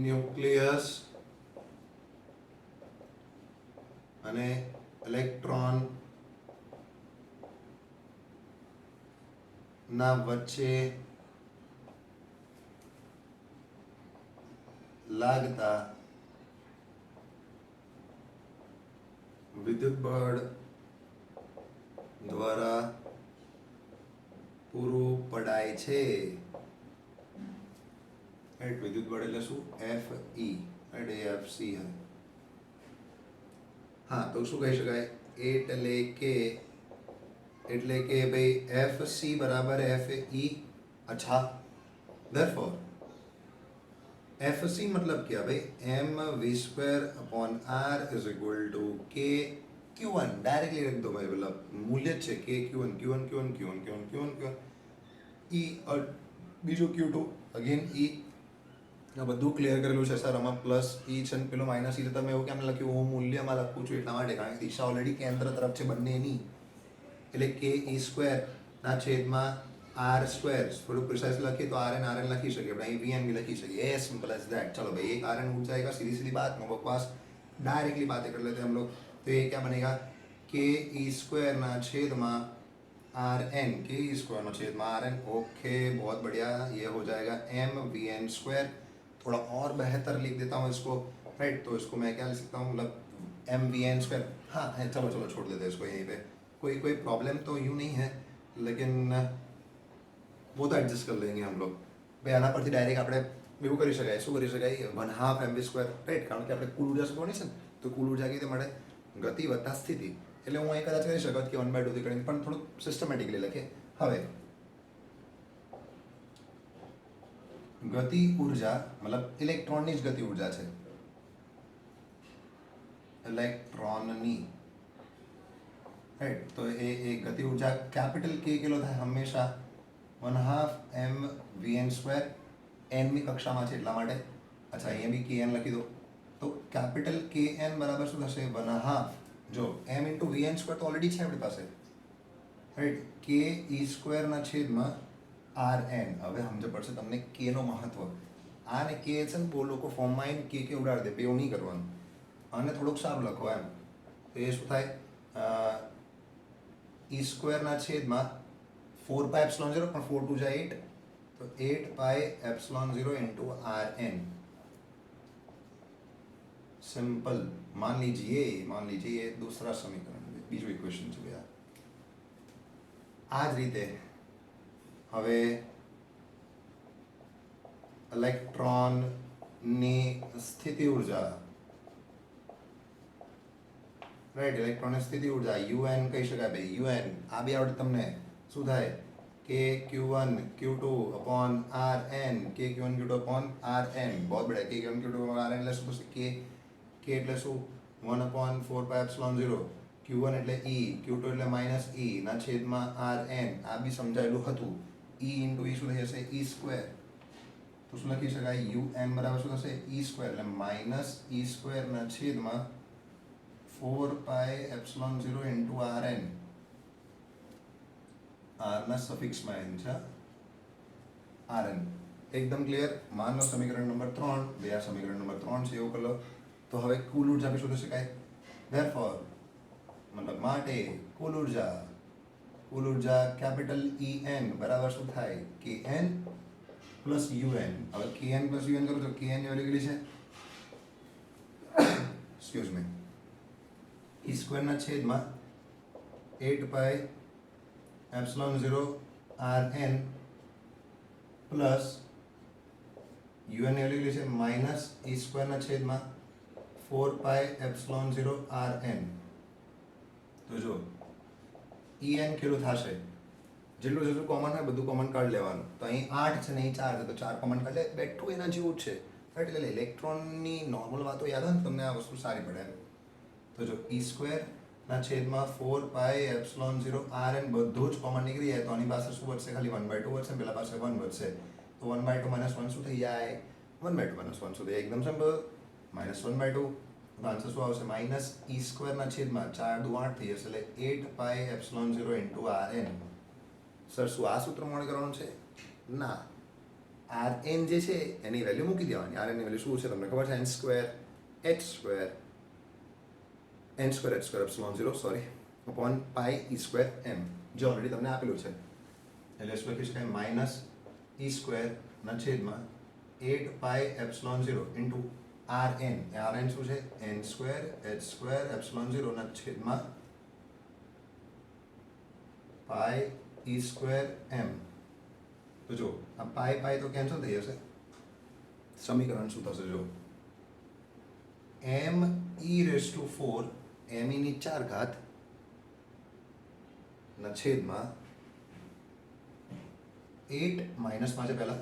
ન્યુક્લિયસ અને ઇલેક્ટ્રોન ના વચ્ચે લાગતા વિદ્યુત બળ દ્વારા પૂરું પડાય છે. વિદ્યુત બળ એટલે શું? Fe, Fc. હા, તો શું કહી શકાય? એટલે કે ભાઈ Fc બરાબર Fe. અચ્છા, therefore Fc मतलब क्या भाई? mv²/r is equal to kq1. Directly रख दो भाई, मतलब मूल्य છે kq1 e બીજો q2 અગેન e. આ બધું ક્લિયર કરેલું છે સર. આમાં પ્લસ e છે ને પેલો માઇનસ e. તમે એવું કેમ લખ્યું? હું મૂલ્યમાં લખું છું એટલા માટે, કારણ કે દિશા ઓલરેડી કેન્દ્ર તરફ છે બંનેની. એટલે ke² ના છેદમાં r². થોડું પ્રિસાઇઝ લખીએ તો rn લખી શકીએ આપણે, અહીં vn भी લખી શકીએ. As simple as that. चलो भाई, एक rn उठ जाएगा, सीधी सीधी बात, नो बकवास, डायरेक्टली बातें कर लेते हैं हम लोग. तो ये क्या बनेगा? ke² ना छेदમાં rn, ke² ना छेदમાં rn. ओके, बहुत बढ़िया. ये हो जाएगा mvn². थोड़ा और बेहतर लिख देता हूँ इसको, राइट. तो इसको मैं क्या लिख सकता हूँ? मतलब mvn². हाँ, चलो छोड़ देते हैं इसको यहीं पे. कोई प्रॉब्लम तो यूँ नहीं है, लेकिन वो तो एडजस्ट कर लेंगे हम लोग. भाई આના પરથી ડાયરેક્ટ આપણે એવું કરી શકાય. શું કરી શકાય? 1/2 mv², રાઈટ. કારણ કે આપણે કુલ ઉર્જા શોધવાની છે ને, તો કુલ ઉર્જા કેવી રીતે મળે? ગતિ વત્તા સ્થિતિ. એટલે હું અહીં કદાચ કરી શકત કે 1/2 થી કરીને, પણ થોડુંક સિસ્ટમેટિકલી લખીએ. હવે ગતિ ઉર્જા મતલબ ઇલેક્ટ્રોનની જ ગતિ ઉર્જા છે, ઇલેક્ટ્રોનની, રાઈટ. તો એ ગતિ ઉર્જા કેપિટલ કે કેટલો થાય? હંમેશા 1/2 mvn². એનમી કક્ષામાં છે એટલા માટે. અચ્છા, અહીંયા બી kn લખી દો. તો કેપિટલ કે એન બરાબર શું થશે 1/2 જો એમ ઇન્ટુ વી એન સ્ક્વેર તો ઓલરેડી છે આપણી પાસે રાઈટ કે ઈ સ્ક્વેરના છેદમાં આર એન. હવે સમજ પડશે તમને કે નો મહત્વ. આ ને કે છે ને બહુ લોકો ફોર્મમાં આવીને કે ઉડાડી દે, એવું નહીં કરવાનું. અને થોડુંક સારું લખો એમ. તો એ શું થાય ઈ સ્ક્વેરના છેદમાં 4 પાઈ એપ્સિલોન 0 પણ 4 2 જાય 8 तो 8 pi epsilon 0 into R N. Simple. मान लीजिए ये दूसरा समीकरण बीजू इक्वेशन છે ભैया. આ જ રીતે હવે ઇલેક્ટ્રોનની સ્થિતિ ઉર્જા રાઈટ ઇલેક્ટ્રોનની સ્થિતિ ઉર્જા યુએન કહી શકાય ભાઈ યુએન. આ બી આવડે તમને. શું થાય के Q1 Q2 upon are N के Q1 Q2 upon are N. बहुत बड़ा के Q1 Q2 upon are N એટલે શું થશે કે એટલે શું 1 अपॉन 4 પાઈ એપ્સિલોન 0. Q1 એટલે E, Q2 એટલે માઇનસ E ના છેદમાં આર એન. આ બી સમજાયેલું હતું. E ઇન્ટુ E શું થઈ જશે E સ્ક્વેર. તો શું લખી શકાય UN બરાબર શું થશે E સ્ક્વેર એટલે માઇનસ E સ્ક્વેર ના છેદમાં 4 pi epsilon 0 into R N. આરના સફિક્સમાં એન છે આર એન. એકદમ ક્લિયર. માન લો સમીકરણ નંબર 3 બે આ સમીકરણ નંબર 3 છે એવું કરી લો. તો હવે કુલ ઉર્જા બી શોધી શકાય. ધેરફોર મતલબ માટે કુલ ઉર્જા કેપિટલ ઈ એન બરાબર શું થાય કે એન પ્લસ યુએન. હવે કે એન પ્લસ યુએન કરો તો કે એન વેલ્યુ કેટલી છે એક્સક્યુઝ મી ઈ સ્ક્વેરના છેદમાં 8 pi epsilon 0 R N plus UN ની વેલ્યુ છે માઇનસ E સ્ક્વેરના છેદમાં 4 પાઈ એપ્સિલોન 0 આર એન. તો જો EN કેટલું થશે જેટલું કોમન હોય બધું કોમન કાઢી લેવાનું. તો અહીં 8 છે ને અહીં 4 છે તો 4 કોમન કાઢી લે. બેઠું એના જેવું જ છે રાઈટ. એટલે ઇલેક્ટ્રોનની નોર્મલ વાતો યાદ હોય ને તમને આ વસ્તુ સારી પડે એમ. તો જો E સ્ક્વેર ના છેદમાં 4 પાઈ એપ્સિલોન 0 આર એન બધું જ કોમન નીકળી જાય તો આની પાસે શું વધશે ખાલી 1/2 વધશે. પેલા પાસે 1 વધશે તો 1/2 માઇનસ 1 શું થઈ જાય 1/2 માઇનસ 1 શું થઈ જાય એકદમ સિમ્પલ -1/2. તો આન્સર શું આવશે માઇનસ E સ્ક્વેરના છેદમાં 4 દુ 8 થઈ જશે એટલે 8 pi epsilon 0 into R N. Sir શું આ સૂત્ર મોડે કરવાનું છે ના. આર એન જે છે એની વેલ્યુ મૂકી દેવાની. આર એનની વેલ્યુ શું છે તમને ખબર છે n square h square n square h square epsilon 0 sorry upon pi E square m જે ઓલરેડી તમને આપેલું છે. એટલે શું લખી શકાય માઇનસ E સ્ક્વેર ના છેદમાં 8 pi epsilon 0 into R N. R N શું છે n square h square epsilon 0 ના છેદમાં પાઈ E સ્ક્વેર m. તો જો આ પાઈ તો કેન્સલ થઈ જશે. સમીકરણ શું થશે જો m e raise to 4 m e ની 4 ઘાત ના છેદમાં 8 માઇનસ માં છે પહેલા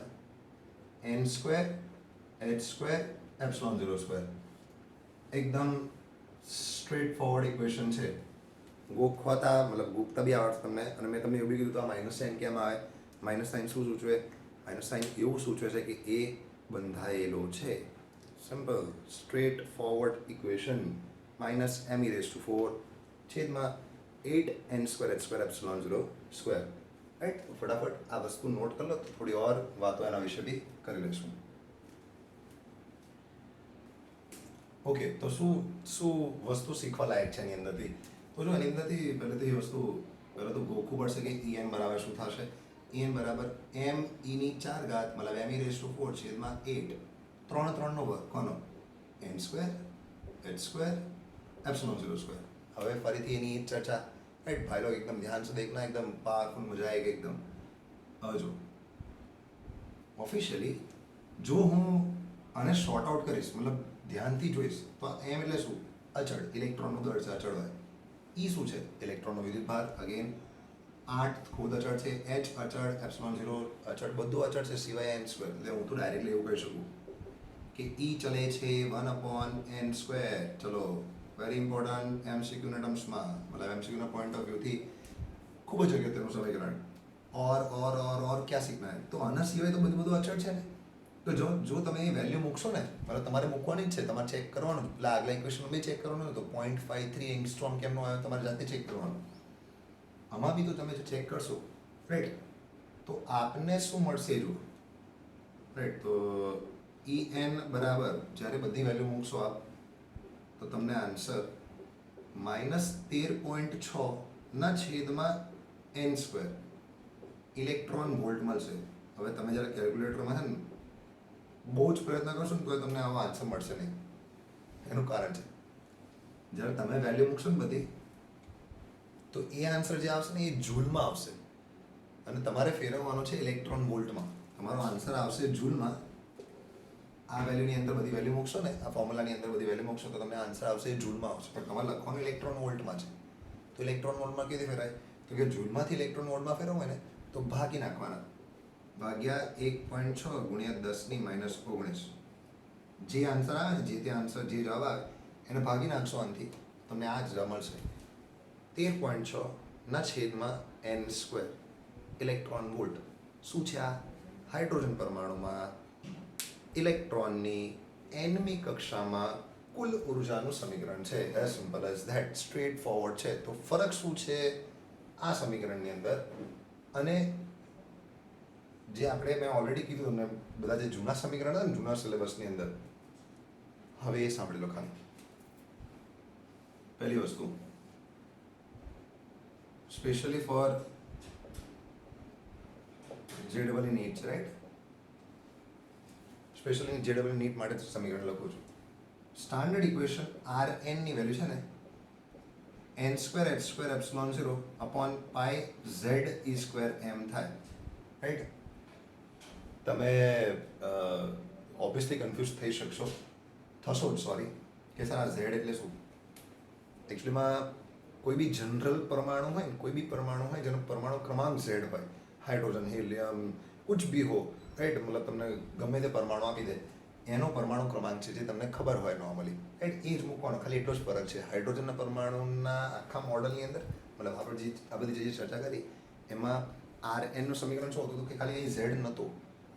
n square h square epsilon 0 square. એકદમ સ્ટ્રેટ ફોરવર્ડ ઇક્વેશન છે. ગોખવાતા મતલબ ગુપ્તા બી આવડશે તમને. અને મેં તમને એવું બી કીધું તો આ માઇનસ સાઇન કેમ આવે. માઇનસ સાઇન શું સૂચવે માઇનસ સાઇન એવું સૂચવે છે કે એ બંધાયેલો છે. Simple straightforward equation. Minus m e raise to 4 છેદમાં 8 n square h square epsilon 0 square. Right. ફટાફટ આ વસ્તુ નોટ કરી લો તો થોડી ઓર વાતો એના વિશે બી કરી લઈશું. ઓકે તો શું વસ્તુ શીખવા લાયક છે એની અંદરથી. તો જો એની અંદરથી પહેલેથી વસ્તુ પહેલાં તો ગોખવું પડશે કે en બરાબર શું થશે. en બરાબર m e ની 4 ઘાત મતલબ m e રેઝ ટુ 4 છેદમાં 8 3 નો વર્ગ કોનો n square h square epsilon 0 square. હવે ફરીથી એની ચર્ચા રાઈટ ભાઈ લોग एकदम ध्यान से देखना एकदम पावरफुल मजा आएगा एकदम. હવે જો ઓફિશિયલી જો હું આને શોર્ટ આઉટ કરીશ મતલબ ધ્યાનથી જોઈશ તો એમ એટલે શું અચળ ઇલેક્ટ્રોનનું દળ છે અચળ હોય. ઈ શું છે ઇલેક્ટ્રોનનો વિદ્યુતભાર અગેન 8 ખુદ અચળ છે h અચળ એપ્સિલॉन 0 અચળ બધું અચળ છે સિવાય n સ્ક્વેર. એટલે હું તો ડાયરેક્ટલી એવું કહી શકું કે ઈ ચલે છે 1/n સ્ક્વેર. ચલો વેરી ઇમ્પોર્ટન્ટ એમસીક્યુના ટર્મ્સમાં મતલબ એમસીક્યુના पॉइंट ऑफ व्यू थी ખૂબ જ અગત્યનું સમીકરણ. और क्या सीखना है तो આના સિવાય તો બધું અચળ છે ને તો જો તમે એ વેલ્યુ મૂકશો ને, મતલબ તમારે મૂકવાની જ છે, તમારે ચેક કરવાનું, એટલે આગલા ઇક્વેશનમાં બી ચેક કરવાનું, તો 0.53 એંગસ્ટ્રોમ કેમનો આવ્યો તમારે જાતે ચેક કરવાનું. આમાં બી તો તમે જો ચેક કરશો, રાઈટ, તો આપને શું મળશે જો, રાઈટ, તો En બરાબર જ્યારે બધી વેલ્યુ મૂકશો આપ, તો તમને આન્સર -13.6/n² ઇલેક્ટ્રોન વોલ્ટ મળશે. હવે તમે જ્યારે કેલ્ક્યુલેટરમાં છે ને બહુ જ પ્રયત્ન કરશો ને તો તમને આવો આન્સર મળશે નહીં. એનું કારણ છે જ્યારે તમે વેલ્યુ મૂકશો ને બધી, તો એ આન્સર જે આવશે ને એ જૂલમાં આવશે, અને તમારે ફેરવવાનો છે ઇલેક્ટ્રોન વોલ્ટમાં. તમારો આન્સર આવશે જૂલમાં. આ વેલ્યુની અંદર બધી વેલ્યુ મૂકશો ને, આ ફોર્મ્યુલાની અંદર બધી વેલ્યુ મૂકશો તો તમને આન્સર આવશે એ જૂલમાં આવશે, પણ તમારે લખવાનું ઇલેક્ટ્રોન વોલ્ટમાં છે. તો ઇલેક્ટ્રોન વોલ્ટમાં કેવી રીતે ફેરાય? તો કે જૂલમાંથી ઇલેક્ટ્રોન વોલ્ટમાં ફેરવવું હોય ને તો ભાગી નાખવાના, ભાગ્યા 1.6 ગુણ્યા 10⁻19. જે આન્સર આવે ને, જે તે આન્સર જે જવાબ આવે એને ભાગી નાખશો આનાથી, તમને આ જ જવાબ મળશે. 13.6/n² electron volt. શું છે આ? હાઇડ્રોજન પરમાણુમાં ઇલેક્ટ્રોનની nમી કક્ષામાં કુલ ઉર્જાનું સમીકરણ છે. As simple as that, straight forward છે. તો ફરક શું છે આ સમીકરણની અંદર અને જે આપણે મેં ઓલરેડી કીધું તમને, બધા જે જૂના સમીકરણ હતા ને જૂના સિલેબસની અંદર, હવે એ સાંભળી લો ખાલી. પહેલી વસ્તુ, સ્પેશિયલી ફોર JEE નીટ છે, રાઈટ, સ્પેશિયલી JEE નીટ માટે સમીકરણ લખું છું. સ્ટાન્ડર્ડ ઇક્વેશન Rn ની વેલ્યુ છે ને n²h²ε0 અપોન π/z² m થાય, રાઈટ. તમે ઓબ્વિયસલી કન્ફ્યુઝ થશો જ, સોરી, કે સર આ ઝેડ એટલે શું? એકચ્યુઅલીમાં કોઈ બી જનરલ પરમાણુ હોય ને, કોઈ બી પરમાણુ હોય જેનો પરમાણુ ક્રમાંક ઝેડ હોય, હાઇડ્રોજન, હિલિયમ, કુછ બી હો, રાઈટ, મતલબ તમને ગમે તે પરમાણુ આપી દે, એનો પરમાણુ ક્રમાંક છે જે તમને ખબર હોય નોર્મલી, રાઈટ, એ જ મૂકવાનો. ખાલી એટલો જ ફરક છે. હાઇડ્રોજનના પરમાણુના આખા મોડલની અંદર, મતલબ આપણે જે આ બધી જે ચર્ચા કરી એમાં Rn નું સમીકરણ શું હતું કે ખાલી અહીં ઝેડ નહોતો,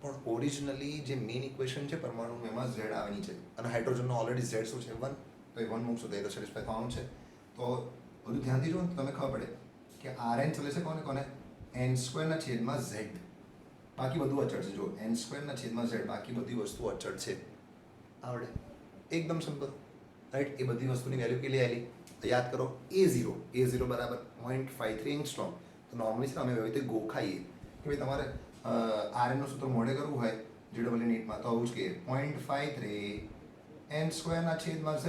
પણ ઓરિજિનલી જે મેઇન ઇક્વેશન છે પરમાણુ એમાં ઝેડ આવવાની છે, અને હાઇડ્રોજનનો ઓલરેડી ઝેડ શું છે 1, તો એ 1 મૂકશો તો એ તો સેટિસ્ફાય થવાનું છે. તો બધું ધ્યાનથી જુઓ તો તમને ખબર પડે કે Rn ચલે છે કોને n²/z. બાકી બધું અચળ છે. જો n²/z, બાકી બધી વસ્તુ અચળ છે. આવડે? એકદમ સિમ્પલ, રાઈટ. એ બધી વસ્તુની વેલ્યુ કેટલી આવેલી યાદ કરો. A0 બરાબર 0.53 એંગસ્ટ્રોમ. તો નોર્મલી છે અમે એવી રીતે ગોખાઈએ કે ભાઈ તમારે Rn નું સૂત્ર મોડે કરવું હોય JEE નીટમાં તો આવું જ કે 0.53 n²/z,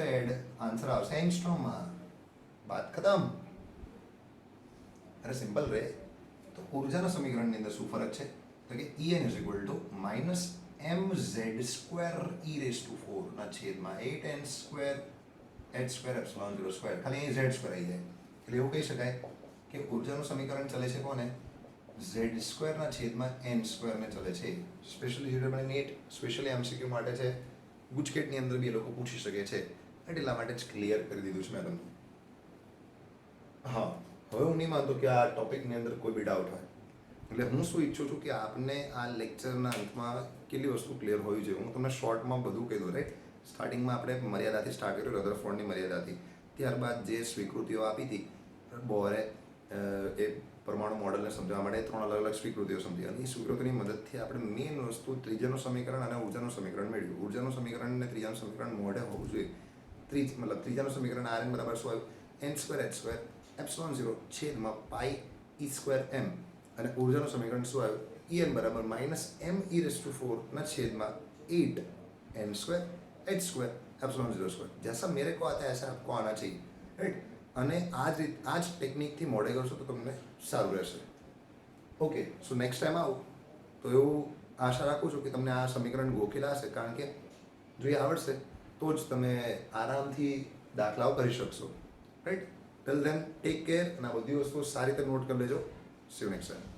આન્સર આવશે એંગસ્ટ્રોમમાં. બાત ખતમ. અરે સિમ્પલ રે. તો ઉર્જાના સમીકરણની અંદર શું ફરક છે? તો કે En = mz²e⁴8n²h²ε02. ખાલી અહીં z² આવી જાય એટલે એવું કહી શકાય કે ઉર્જાનું સમીકરણ ચલે છે કોને? z²/n² ને ચલે છે. Specially JEE NEET, specially MCQ માટે છે, ગુજકેટની અંદર બી એ લોકો પૂછી શકે છે, એટલા માટે જ ક્લિયર કરી દીધું છે મેં તમને. હા, હવે હું નહીં માનતો કે આ ટોપિકની અંદર કોઈ બી ડાઉટ હોય. એટલે હું શું ઈચ્છું છું કે આપને આ લેક્ચરના અંતમાં કેટલી વસ્તુ ક્લિયર હોવી જોઈએ. હું તમને શોર્ટમાં બધું કહી દઉં, રાઈટ. સ્ટાર્ટિંગમાં આપણે મર્યાદાથી સ્ટાર્ટ કર્યું, રધરફોર્ડની મર્યાદાથી. ત્યારબાદ જે સ્વીકૃતિઓ આપી હતી બોરે, એ પરમાણુ મોડલને સમજાવવા માટે 3 અલગ અલગ સ્વીકૃતિઓ સમજી, અને એ સ્વીકૃતિની મદદથી આપણે મેઇન વસ્તુ ત્રીજાનું સમીકરણ અને ઉર્જાનું સમીકરણ મેળવ્યું. ઉર્જાનું સમીકરણ અને ત્રીજાનું સમીકરણ મોડે હોવું જોઈએ. મતલબ ત્રીજાનું સમીકરણ Rn બરાબર શું આવ્યું? n²h²πe²m. અને ઉર્જાનું સમીકરણ શું આવ્યું? En બરાબર -me⁴ जैसा मेरे को आता है ऐसा आपको आना चाहिए, राइट. અને આ જ ટેકનિકથી મોડે કરશો તો તમને સારું રહેશે. ઓકે, સો નેક્સ્ટ ટાઈમ આવું તો એવું આશા રાખું છું કે તમને આ સમીકરણ ગોખેલા હશે, કારણ કે જો એ આવડશે તો જ તમે આરામથી દાખલાઓ કરી શકશો, right. Till then take care, અને આ બધી વસ્તુઓ સારી રીતે નોટ કરી લેજો. C you next time.